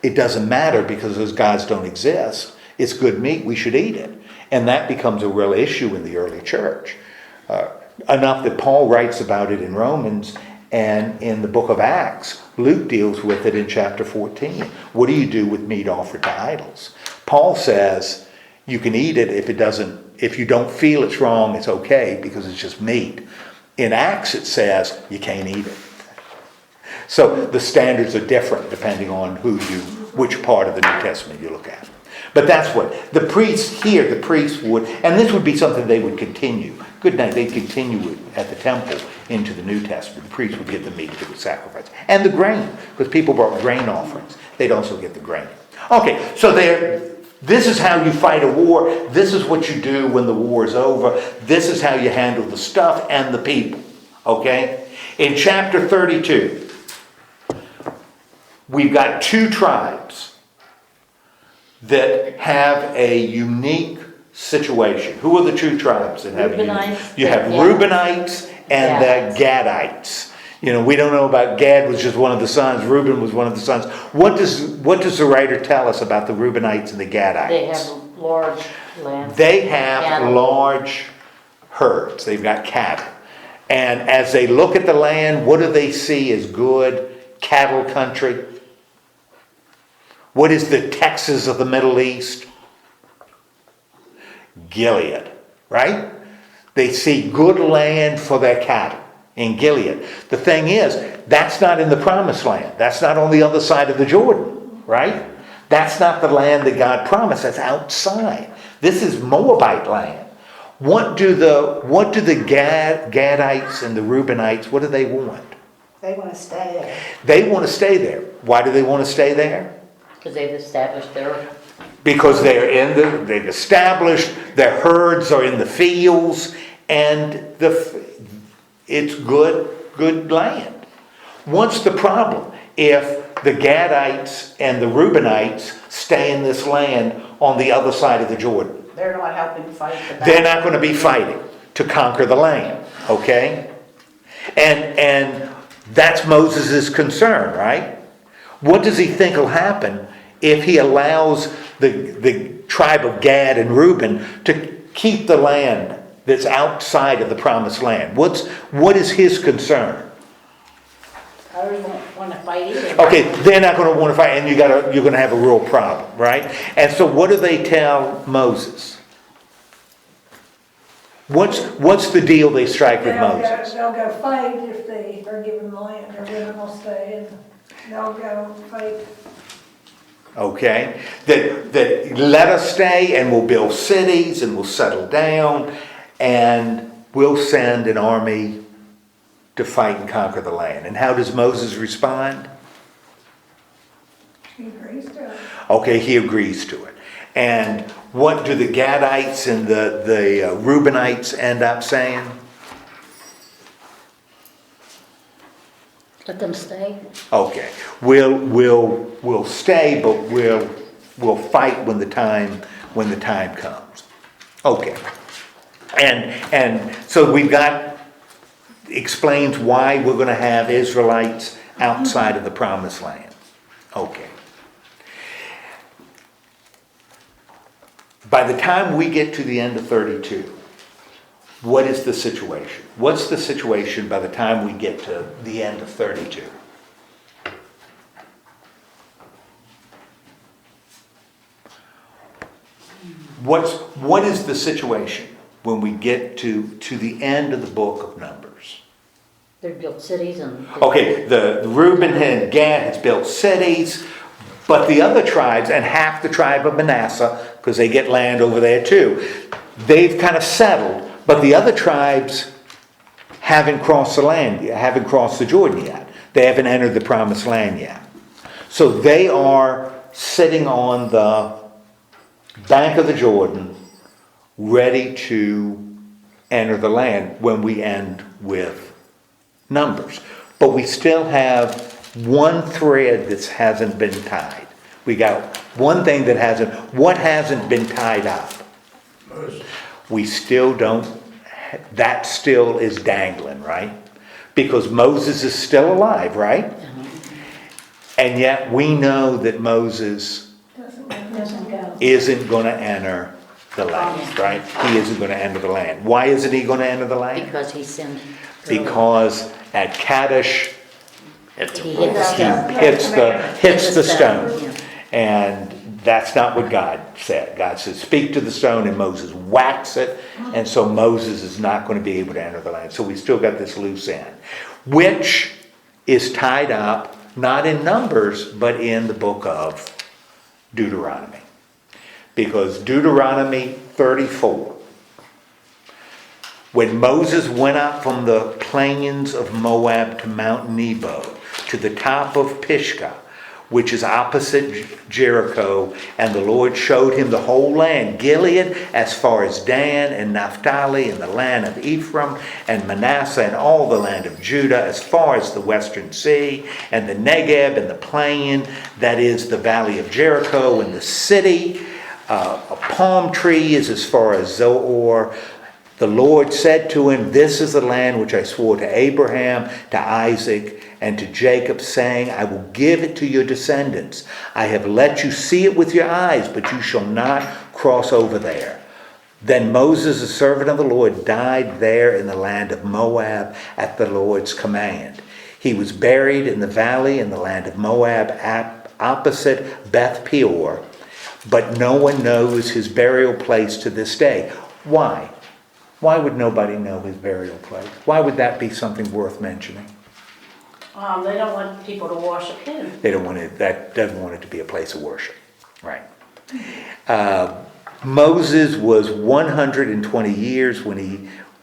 it doesn't matter because those gods don't exist. It's good meat, we should eat it. And that becomes a real issue in the early church. Enough that Paul writes about it in Romans, and in the book of Acts, Luke deals with it in chapter 14. What do you do with meat offered to idols? Paul says you can eat it if you don't feel it's wrong, it's okay because it's just meat. In Acts it says you can't eat it. So the standards are different depending on which part of the New Testament you look at. But that's what the priests would, and this would be something they would continue. Good night, they'd continue it at the temple into the New Testament. The priests would get the meat that was sacrificed. And the grain, because people brought grain offerings. They'd also get the grain. Okay, so this is how you fight a war. This is what you do when the war is over. This is how you handle the stuff and the people. Okay? In chapter 32, we've got two tribes that have a unique situation. Who are the two tribes that have Reubenites, you have the Reubenites and the Gadites. You know, we don't know about Gad was just one of the sons. Reuben was one of the sons. What does the writer tell us about the Reubenites and the Gadites? They have large lands. They have cattle. large herds. They've got cattle. And as they look at the land, what do they see as good cattle country? What is the Texas of the Middle East? Gilead, right? They see good land for their cattle in Gilead. The thing is, that's not in the promised land. That's not on the other side of the Jordan, right? That's not the land that God promised. That's outside. This is Moabite land. What do the Gadites and the Reubenites, what do they want? They want to stay there. They want to stay there. Why do they want to stay there? Because they've established their, Because they've established, their herds are in the fields, and it's good land. What's the problem? If the Gadites and the Reubenites stay in this land on the other side of the Jordan, They're not helping fight the battle. they're not going to be fighting to conquer the land, okay? And that's Moses' concern, right? What does he think will happen if he allows the tribe of Gad and Reuben to keep the land that's outside of the promised land? What is his concern? Others won't want to fight either. Okay, they're not going to want to fight, and you're going to have a real problem, right? And so what do they tell Moses? What's the deal they strike with Moses? They'll go fight if they are given the land, or women will stay and they'll go fight. Okay, that let us stay and we'll build cities and we'll settle down and we'll send an army to fight and conquer the land. And how does Moses respond? He agrees to it. Okay, he agrees to it. And what do the Gadites and the Reubenites end up saying? let them stay. Okay, we'll stay, but we'll fight when the time comes. Okay, and so we've got explains why we're going to have Israelites outside of the promised land. Okay. By the time we get to the end of 32, what is the situation? What's the situation by the time we get to the end of 32? What is the situation when we get to the end of the book of Numbers? They've built cities and. Okay, the Reuben and Gad has built cities, but the other tribes, and half the tribe of Manasseh, because they get land over there too, they've kind of settled, but the other tribes haven't crossed the land yet, haven't crossed the Jordan yet. They haven't entered the promised land yet. So they are sitting on the bank of the Jordan, ready to enter the land when we end with Numbers. But we still have one thread that hasn't been tied. We got one thing that hasn't been tied up. We still don't, that still is dangling, right? Because Moses is still alive, right? And yet we know that Moses Doesn't go. isn't going to enter the land, right? He isn't going to enter the land. Why isn't he going to enter the land? Because he sinned. early. Because at Kadesh, It's He hit the he stone. hits the stone. Yeah. And that's not what God said. God said, speak to the stone, and Moses whacks it. And so Moses is not going to be able to enter the land. So we still got this loose end, which is tied up, not in Numbers, but in the book of Deuteronomy. Because Deuteronomy 34, when Moses went up from the plains of Moab to Mount Nebo, to the top of Pisgah, which is opposite Jericho, and the Lord showed him the whole land, Gilead as far as Dan and Naphtali, and the land of Ephraim and Manasseh, and all the land of Judah as far as the western sea, and the Negeb and the plain, that is the valley of Jericho, and the city, a palm tree is as far as Zoar. The Lord said to him, this is the land which I swore to Abraham, to Isaac, and to Jacob, saying, I will give it to your descendants. I have let you see it with your eyes, but you shall not cross over there. Then Moses, the servant of the Lord, died there in the land of Moab at the Lord's command. He was buried in the valley in the land of Moab opposite Beth Peor, but no one knows his burial place to this day. Why? Why would nobody know his burial place? Why would that be something worth mentioning? They don't want people to worship him. They don't want it, that doesn't want it to be a place of worship. Right. Moses was 120 years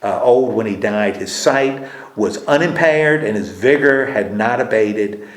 old when he died. His sight was unimpaired and his vigor had not abated.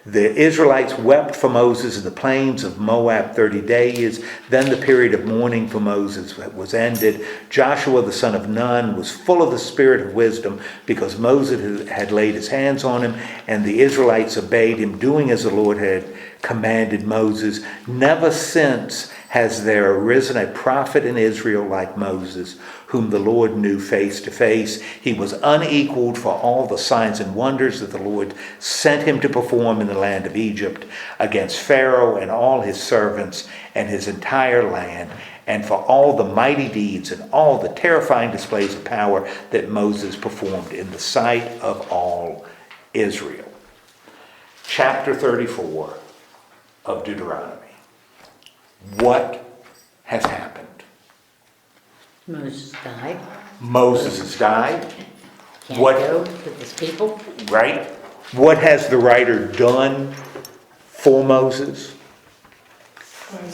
The Israelites wept for Moses in the plains of Moab 30 days. Then the period of mourning for Moses was ended. Joshua the son of Nun was full of the spirit of wisdom because Moses had laid his hands on him, and the Israelites obeyed him, doing as the Lord had commanded Moses. Never since has there arisen a prophet in Israel like Moses, whom the Lord knew face to face. He was unequaled for all the signs and wonders that the Lord sent him to perform in the land of Egypt against Pharaoh and all his servants and his entire land, and for all the mighty deeds and all the terrifying displays of power that Moses performed in the sight of all Israel. Chapter 34 of Deuteronomy. What has happened? Moses died. Moses has died, Can't What- go with his people. right? What has the writer done for Moses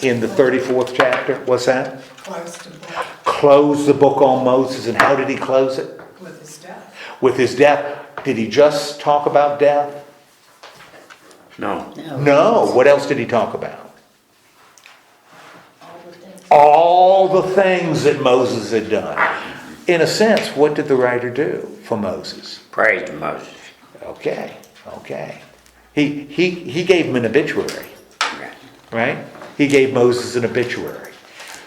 in the 34th chapter? What's that? Close to book Close the book on Moses. And how did he close it? with his death. With his death. Did he just talk about death? No. No. What else did he talk about? All the things. All the things that Moses had done. In a sense, what did the writer do for Moses? Praise Moses. Okay. He gave him an obituary, right? He gave Moses an obituary.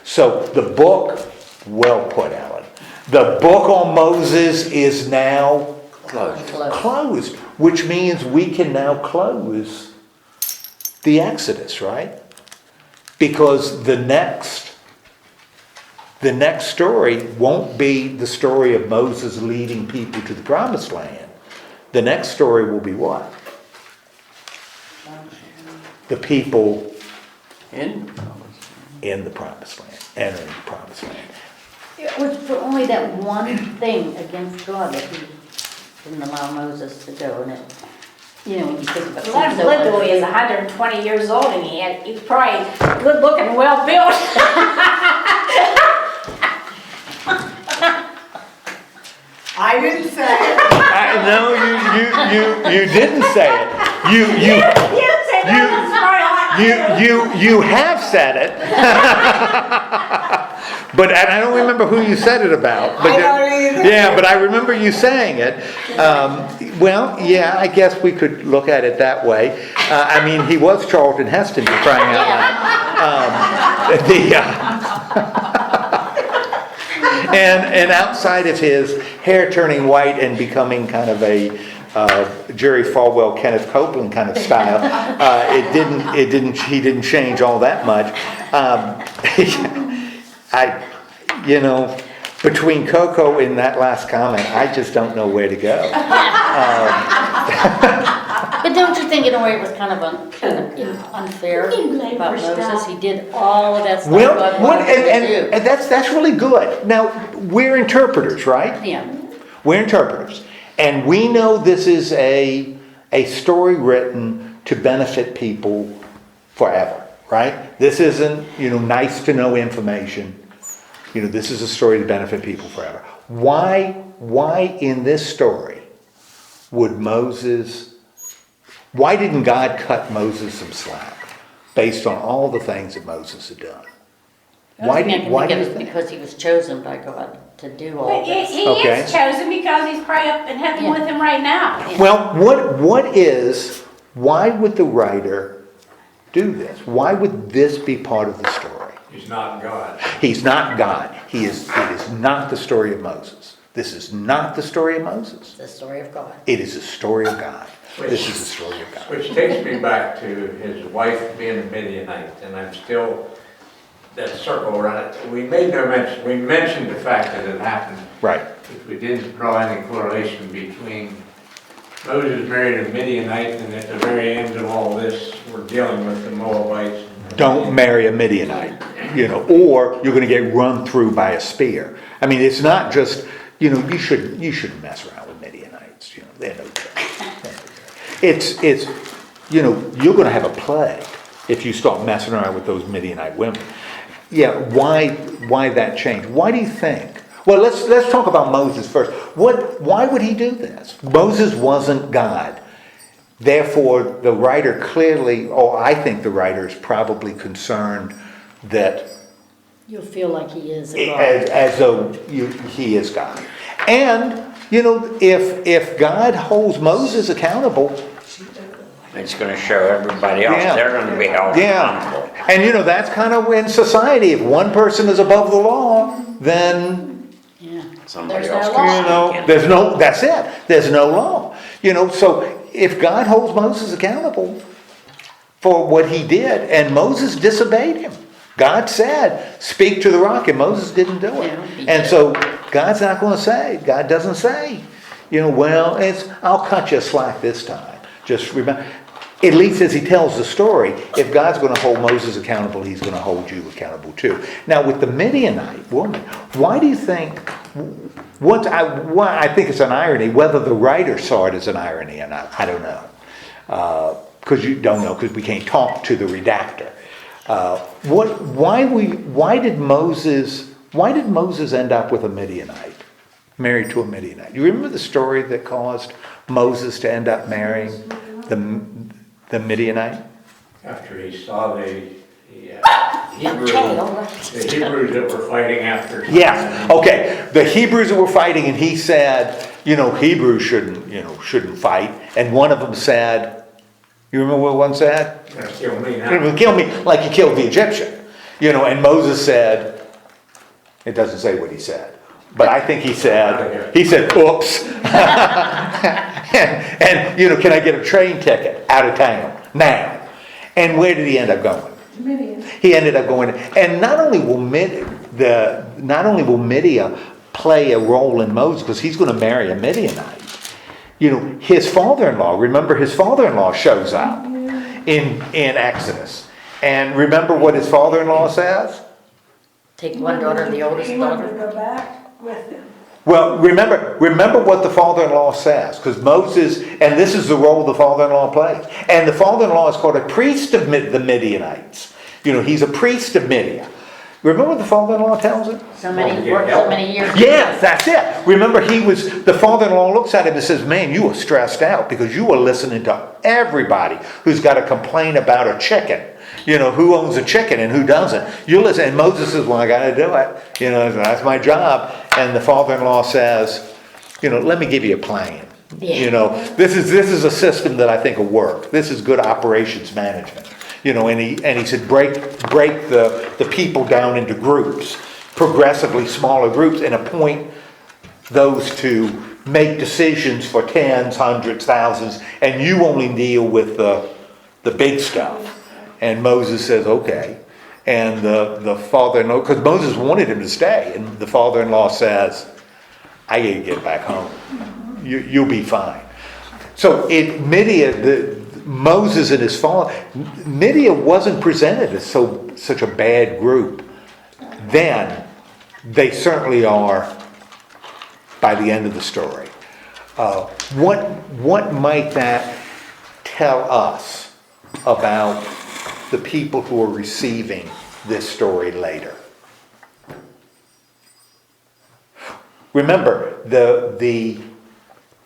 So the book, well put, Alan. The book on Moses is now Closed. closed, which means we can now close the Exodus, right? Because the next story won't be the story of Moses leading people to the promised land. The next story will be what? The people In? in the promised land, entering the promised land. It was for only that one thing against God that he didn't allow Moses to go, and it, when you think about it. Let him live till he is 120 years old and he's probably good looking and well built. I didn't say it. No, you didn't say it. You said that you have said it. But and I don't remember who you said it about. But I don't either. Yeah, but I remember you saying it. Well, yeah, I guess we could look at it that way. I mean, he was Charlton Heston, for crying out loud. And outside of his hair turning white and becoming kind of a Jerry Falwell, Kenneth Copeland kind of style, he didn't change all that much. Between Coco and that last comment, I just don't know where to go. But don't you think in a way it was kind of unfair about Moses? He did all of that stuff Well, God wanted him to do. and that's really good. Now, we're interpreters, right? Yeah. We're interpreters. And we know this is a story written to benefit people forever, right? This isn't, nice to know information. This is a story to benefit people forever. Why in this story why didn't God cut Moses some slack based on all the things that Moses had done? Why do you it was think? because he was chosen by God to do all But this. he Okay. is chosen because he's probably up in heaven with him right now. Well, why would the writer do this? Why would this be part of the story? He's not God. He's not God. It is not the story of Moses. This is not the story of Moses. It's the story of God. It is the story of God. This is the story of God. Which takes me back to his wife being a Midianite, and I'm still that circle around it. We made no mention, we mentioned the fact that it happened, Right. but we didn't draw any correlation between Moses married a Midianite, and at the very end of all this, we're dealing with the Moabites. Don't marry a Midianite, or you're gonna get run through by a spear. I mean, it's not just, you shouldn't mess around with Midianites, they're no good. It's, you're gonna have a plague if you start messing around with those Midianite women. Yeah, why that change? Why do you think? Well, let's talk about Moses first. Why would he do this? Moses wasn't God. Therefore, the writer clearly, I think the writer is probably concerned that You'll feel like he is a God. as though he is God. And, if God holds Moses accountable, It's gonna show everybody else, Yeah. they're gonna be held accountable. and that's kind of in society. If one person is above the law, then Yeah. Somebody There's else no can law. sneak in. there's no, that's it. There's no law. So if God holds Moses accountable for what he did, and Moses disobeyed him, God said, speak to the rock, and Moses didn't do it. Yeah. And so God's not going to say, God doesn't say, well, I'll cut you a slack this time. Just remember, at least as he tells the story, if God's going to hold Moses accountable, he's going to hold you accountable too. Now with the Midianite woman, why do you think, I think it's an irony, whether the writer saw it as an irony or not, I don't know. Because you don't know, because we can't talk to the redactor. Why did Moses end up with a Midianite, married to a Midianite? You remember the story that caused Moses to end up marrying the Midianite? After he saw the Child. Hebrews that were fighting after. Yes. Okay. The Hebrews that were fighting, and he said, Hebrews shouldn't fight. And one of them said, you remember what one said? Gonna kill me You're now. gonna kill me like you killed the Egyptian. And Moses said, it doesn't say what he said, but I think he said, oops. and can I get a train ticket out of town now? And where did he end up going? Midian. He ended up going, and not only will Midian play a role in Moses, because he's going to marry a Midianite. His father-in-law, remember his father-in-law shows up in Exodus. And remember what his father-in-law says? Take one daughter, the oldest He wanted to daughter. go back with him. Well, remember what the father-in-law says, because Moses, and this is the role the father-in-law plays. And the father-in-law is called a priest of the Midianites. He's a priest of Midian. Remember what the father-in-law tells him? So many years. Yes, that's it. Remember, the father-in-law looks at him and says, man, you are stressed out because you are listening to everybody who's got a complaint about a chicken. Who owns a chicken and who doesn't. You listen, and Moses says, well, I got to do it. That's my job. And the father-in-law says, let me give you a plan. Yeah. This is a system that I think will work. This is good operations management. And he said, break the people down into groups, progressively smaller groups, and appoint those to make decisions for tens, hundreds, thousands, and you only deal with the big stuff. And Moses says, okay. And the father-in-law, because Moses wanted him to stay, and the father-in-law says, I got to get back home. You'll be fine. So Moses and his father, Midian wasn't presented as such a bad group. Then they certainly are by the end of the story. What might that tell us about the people who are receiving this story later? Remember, the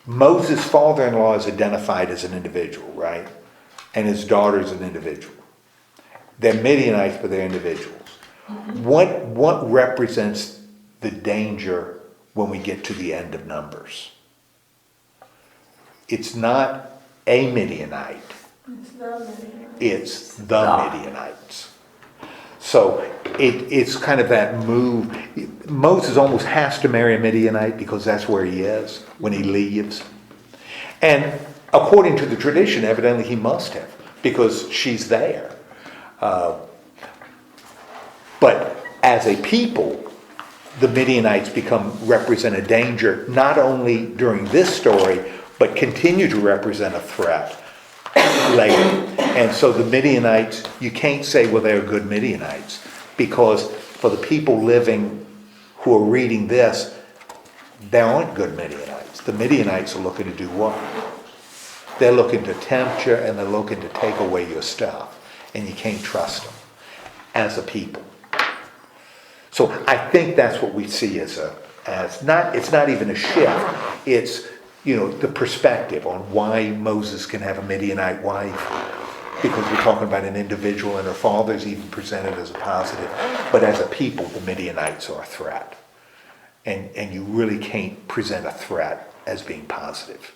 Moses' father-in-law is identified as an individual, right? And his daughter is an individual. They're Midianites, but they're individuals. What represents the danger when we get to the end of Numbers? It's not a Midianite. It's the Midian. It's the Midianites. So it's kind of that move. Moses almost has to marry a Midianite because that's where he is when he leaves. And according to the tradition, evidently he must have, because she's there. But as a people, the Midianites represent a danger, not only during this story, but continue to represent a threat later. And so the Midianites, you can't say, well, they're good Midianites, because for the people living who are reading this, they aren't good Midianites. The Midianites are looking to do what? They're looking to tempt you, and they're looking to take away your stuff. And you can't trust them as a people. So I think that's what we see as it's not even a shift. It's, the perspective on why Moses can have a Midianite wife, because we're talking about an individual and her father's even presented as a positive. But as a people, the Midianites are a threat. And you really can't present a threat as being positive.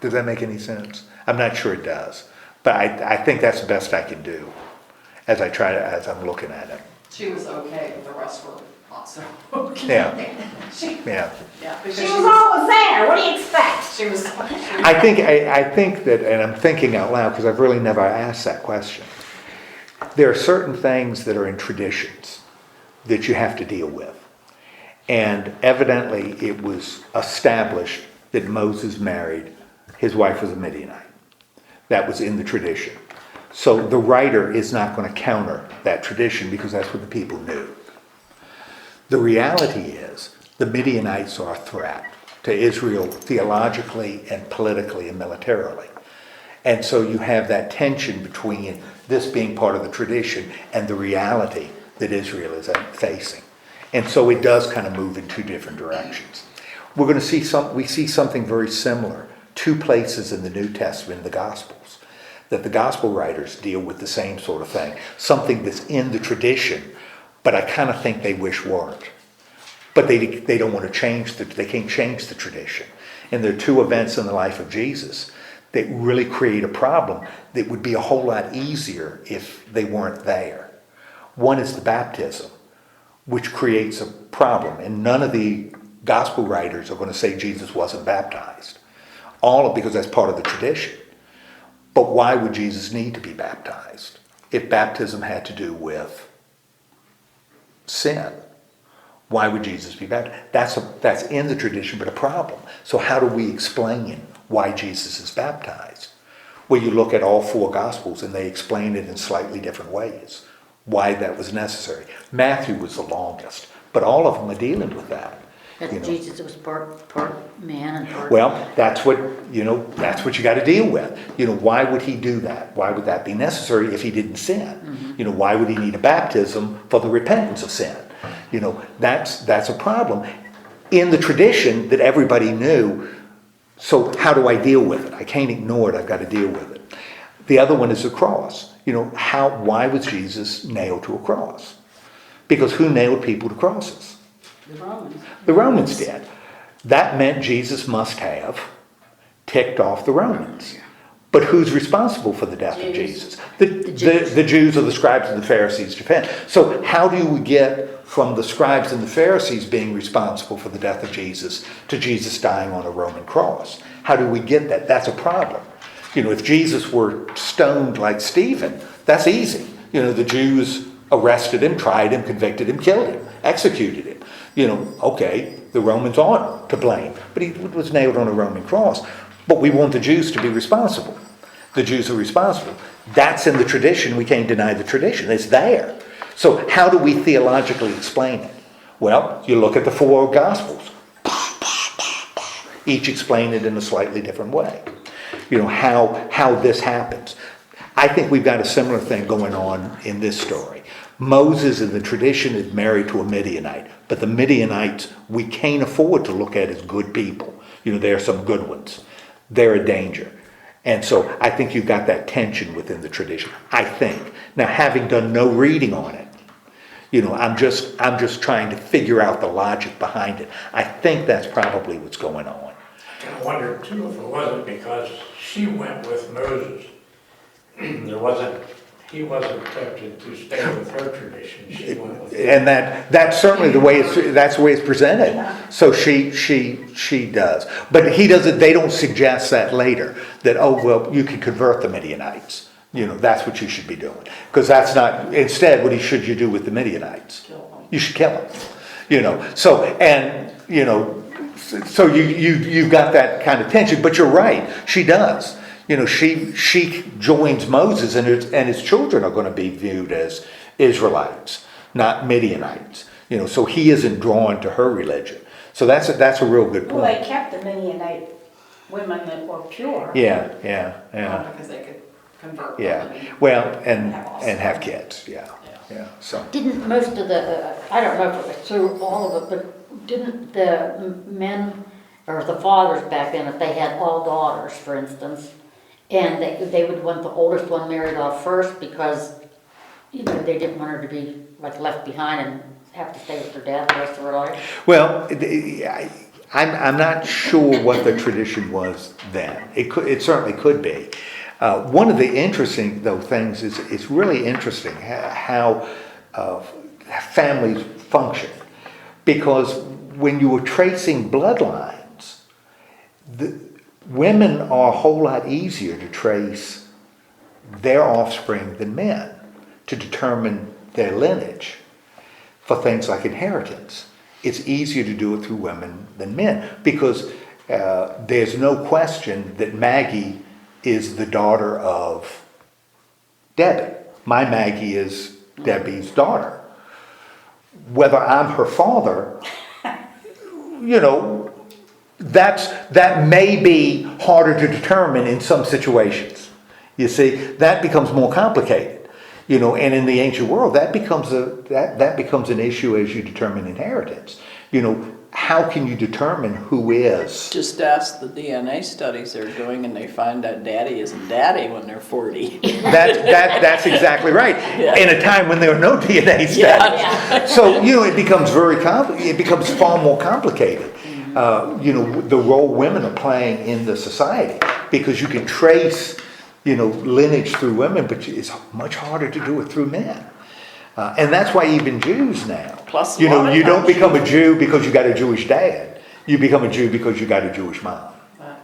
Does that make any sense? I'm not sure it does. But I think that's the best I can do as I'm looking at it. She was okay, but the rest were not so okay. Yeah. She, Yeah. yeah, because She was always there, what do you expect? she was. I think that, and I'm thinking out loud because I've really never asked that question. There are certain things that are in traditions that you have to deal with. And evidently it was established that Moses married, his wife was a Midianite. That was in the tradition. So the writer is not going to counter that tradition because that's what the people knew. The reality is the Midianites are a threat to Israel theologically and politically and militarily. And so you have that tension between this being part of the tradition and the reality that Israel is facing. And so it does kind of move in two different directions. We're going to see something very similar, two places in the New Testament, in the Gospels, that the Gospel writers deal with the same sort of thing, something that's in the tradition, but I kind of think they wish weren't. But they don't want to they can't change the tradition. And there are two events in the life of Jesus that really create a problem that would be a whole lot easier if they weren't there. One is the baptism, which creates a problem, and none of the Gospel writers are going to say Jesus wasn't baptized. Because that's part of the tradition. But why would Jesus need to be baptized if baptism had to do with sin? Why would Jesus be baptized? That's in the tradition, but a problem. So how do we explain why Jesus is baptized? Well, you look at all four Gospels and they explain it in slightly different ways, why that was necessary. Matthew was the longest, but all of them are dealing with that. That Jesus was part man and part... Well, that's what you got to deal with. Why would he do that? Why would that be necessary if he didn't sin? Mm-hmm. Why would he need a baptism for the repentance of sin? That's a problem in the tradition that everybody knew. So how do I deal with it? I can't ignore it. I've got to deal with it. The other one is the cross. Why was Jesus nailed to a cross? Because who nailed people to crosses? The Romans. The Romans did. That meant Jesus must have ticked off the Romans. But who's responsible for the death of Jesus? The Jews or the scribes and the Pharisees defend. So how do we get from the scribes and the Pharisees being responsible for the death of Jesus to Jesus dying on a Roman cross? How do we get that? That's a problem. If Jesus were stoned like Stephen, that's easy. The Jews arrested him, tried him, convicted him, killed him, executed him. Okay, the Romans aren't to blame, but he was nailed on a Roman cross. But we want the Jews to be responsible. The Jews are responsible. That's in the tradition. We can't deny the tradition. It's there. So how do we theologically explain it? Well, you look at the four Gospels. Each explain it in a slightly different way. How this happens. I think we've got a similar thing going on in this story. Moses in the tradition is married to a Midianite, but the Midianites we can't afford to look at as good people. There are some good ones. They're a danger. And so I think you've got that tension within the tradition. I think. Now, having done no reading on it, I'm just trying to figure out the logic behind it. I think that's probably what's going on. I wonder too if it wasn't because she went with Moses. He wasn't tempted to stay with her tradition. She went with And that's certainly the way it's presented. So she does. But he doesn't. They don't suggest that later. That you can convert the Midianites. That's what you should be doing. Because that's not, instead, what should you do with the Midianites? Kill them. You should kill them. So, and, so you've got that kind of tension, but you're right, she does. She joins Moses, and his children are going to be viewed as Israelites, not Midianites. So he isn't drawn to her religion. So that's a real good Well, point. they kept the Midianite women that were pure. Yeah. Because they could convert. Yeah, them well, and and have kids, yeah, so. Didn't most of the, I don't know if it was through all of it, but didn't the men or the fathers back then, if they had all daughters, for instance, and they would want the oldest one married off first because, they didn't want her to be like left behind and have to stay with her dad the rest of her life? Well, I'm not sure what the tradition was then. It certainly could be. One of the interesting, though, things is it's really interesting how families function. Because when you were tracing bloodlines, the women are a whole lot easier to trace their offspring than men, to determine their lineage for things like inheritance. It's easier to do it through women than men, because there's no question that Maggie is the daughter of Debbie. My Maggie is Debbie's daughter. Whether I'm her father, that may be harder to determine in some situations. You see, that becomes more complicated. And in the ancient world, that becomes an issue as you determine inheritance. How can you determine who is? Just ask the DNA studies they're doing, and they find that daddy isn't daddy when they're 40. That's exactly right. Yeah. In a time when there are no DNA studies. Yeah. So, it becomes it becomes far more complicated. The role women are playing in the society, because you can trace, lineage through women, but it's much harder to do it through men. And that's why even Jews now, Plus, you a lot of don't times become a Jew because you got a Jewish dad. You become a Jew because you got a Jewish mom.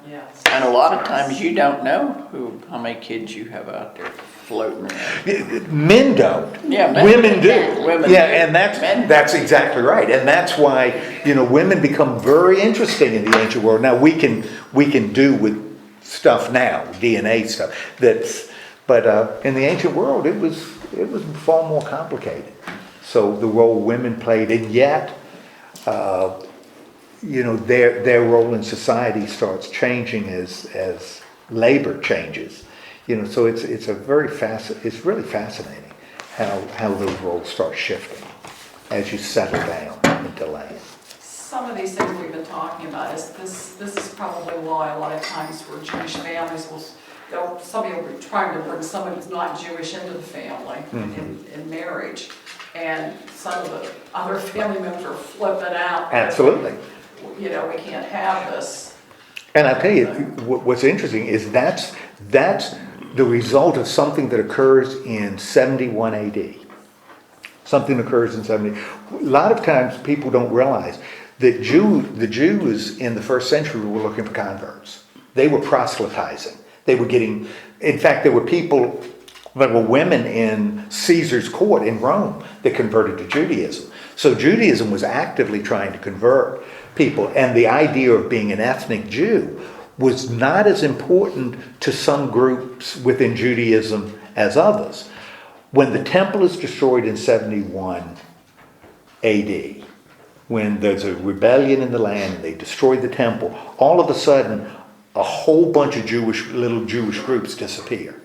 Yes. And a lot of times you don't know how many kids you have out there floating around. Men don't. Yeah, women do. Women Yeah, do. and Men that's exactly right. And that's why, women become very interesting in the ancient world. Now we can do with stuff now, DNA stuff. But in the ancient world, it was far more complicated. So the role women played, and yet, their role in society starts changing as labor changes. So it's really fascinating how those roles start shifting as you settle down into land. Some of these things we've been talking about this is probably why a lot of times for Jewish families somebody will be trying to bring someone who's not Jewish into the family in marriage. And some of the other family members are flipping out. Absolutely. We can't have this. And I tell you, what's interesting is that's the result of something that occurs in 71 AD. Something occurs in 70. A lot of times people don't realize that the Jews in the first century were looking for converts. They were proselytizing. They were getting, in fact, there were people, there were women in Caesar's court in Rome that converted to Judaism. So Judaism was actively trying to convert people, and the idea of being an ethnic Jew was not as important to some groups within Judaism as others. When the temple is destroyed in 71 AD, when there's a rebellion in the land and they destroy the temple, all of a sudden a whole bunch of little Jewish groups disappear.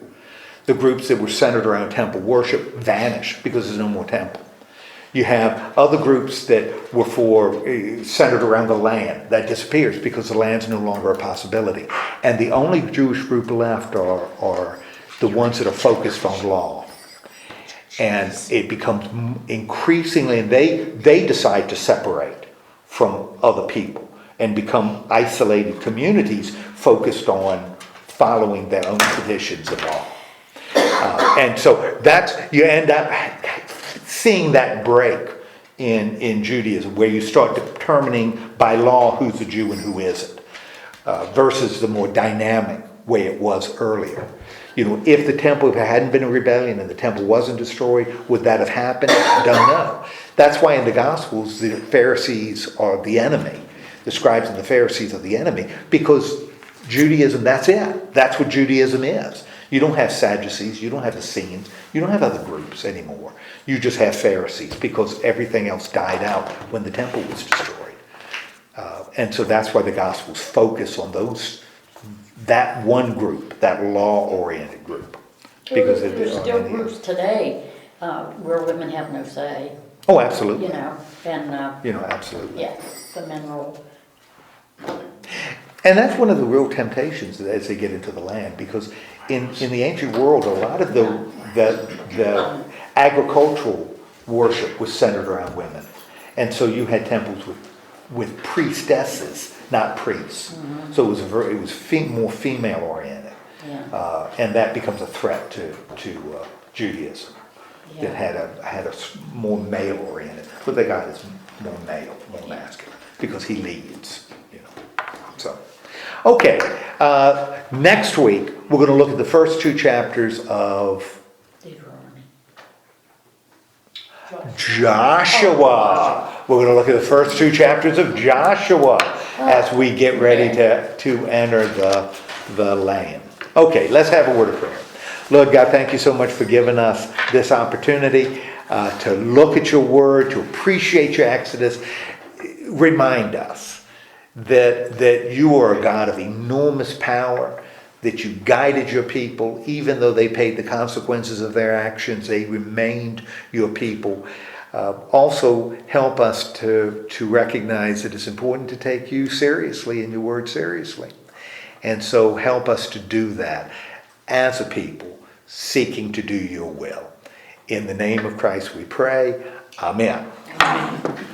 The groups that were centered around temple worship vanish because there's no more temple. You have other groups that were centered around the land. That disappears because the land's no longer a possibility. And the only Jewish group left are the ones that are focused on law. And it becomes increasingly, and they decide to separate from other people and become isolated communities focused on following their own traditions and law. And so you end up seeing that break in Judaism, where you start determining by law who's a Jew and who isn't, versus the more dynamic way it was earlier. You know, if the temple, if it hadn't been a rebellion and the temple wasn't destroyed, would that have happened? Don't know. That's why in the Gospels the Pharisees are the enemy. The scribes and the Pharisees are the enemy, because Judaism, that's it. That's what Judaism is. You don't have Sadducees, you don't have Essenes, you don't have other groups anymore. You just have Pharisees, because everything else died out when the temple was destroyed. And so that's why the Gospels focus on that one group, that law-oriented group. Because There's still groups today where women have no say, Oh, absolutely. you know, and, Absolutely. yeah, the men rule. And that's one of the real temptations as they get into the land, because in the ancient world, a lot of the agricultural worship was centered around women. And so you had temples with priestesses, not priests. So it was more female oriented. Yeah. And that becomes a threat to Judaism. Yeah. It had a more male oriented. What they got is more male, more masculine, because he leads, you know. So, okay. Next week we're going to look at the first 2 chapters of Deuteronomy. Joshua. We're going to look at the first 2 chapters of Joshua as we get ready to enter the land. Okay, let's have a word of prayer. Lord God, thank you so much for giving us this opportunity to look at your word, to appreciate your Exodus. Remind us that you are a God of enormous power, that you guided your people, even though they paid the consequences of their actions, they remained your people. Also help us to recognize that it's important to take you seriously and your word seriously. And so help us to do that as a people seeking to do your will. In the name of Christ we pray. Amen. Amen.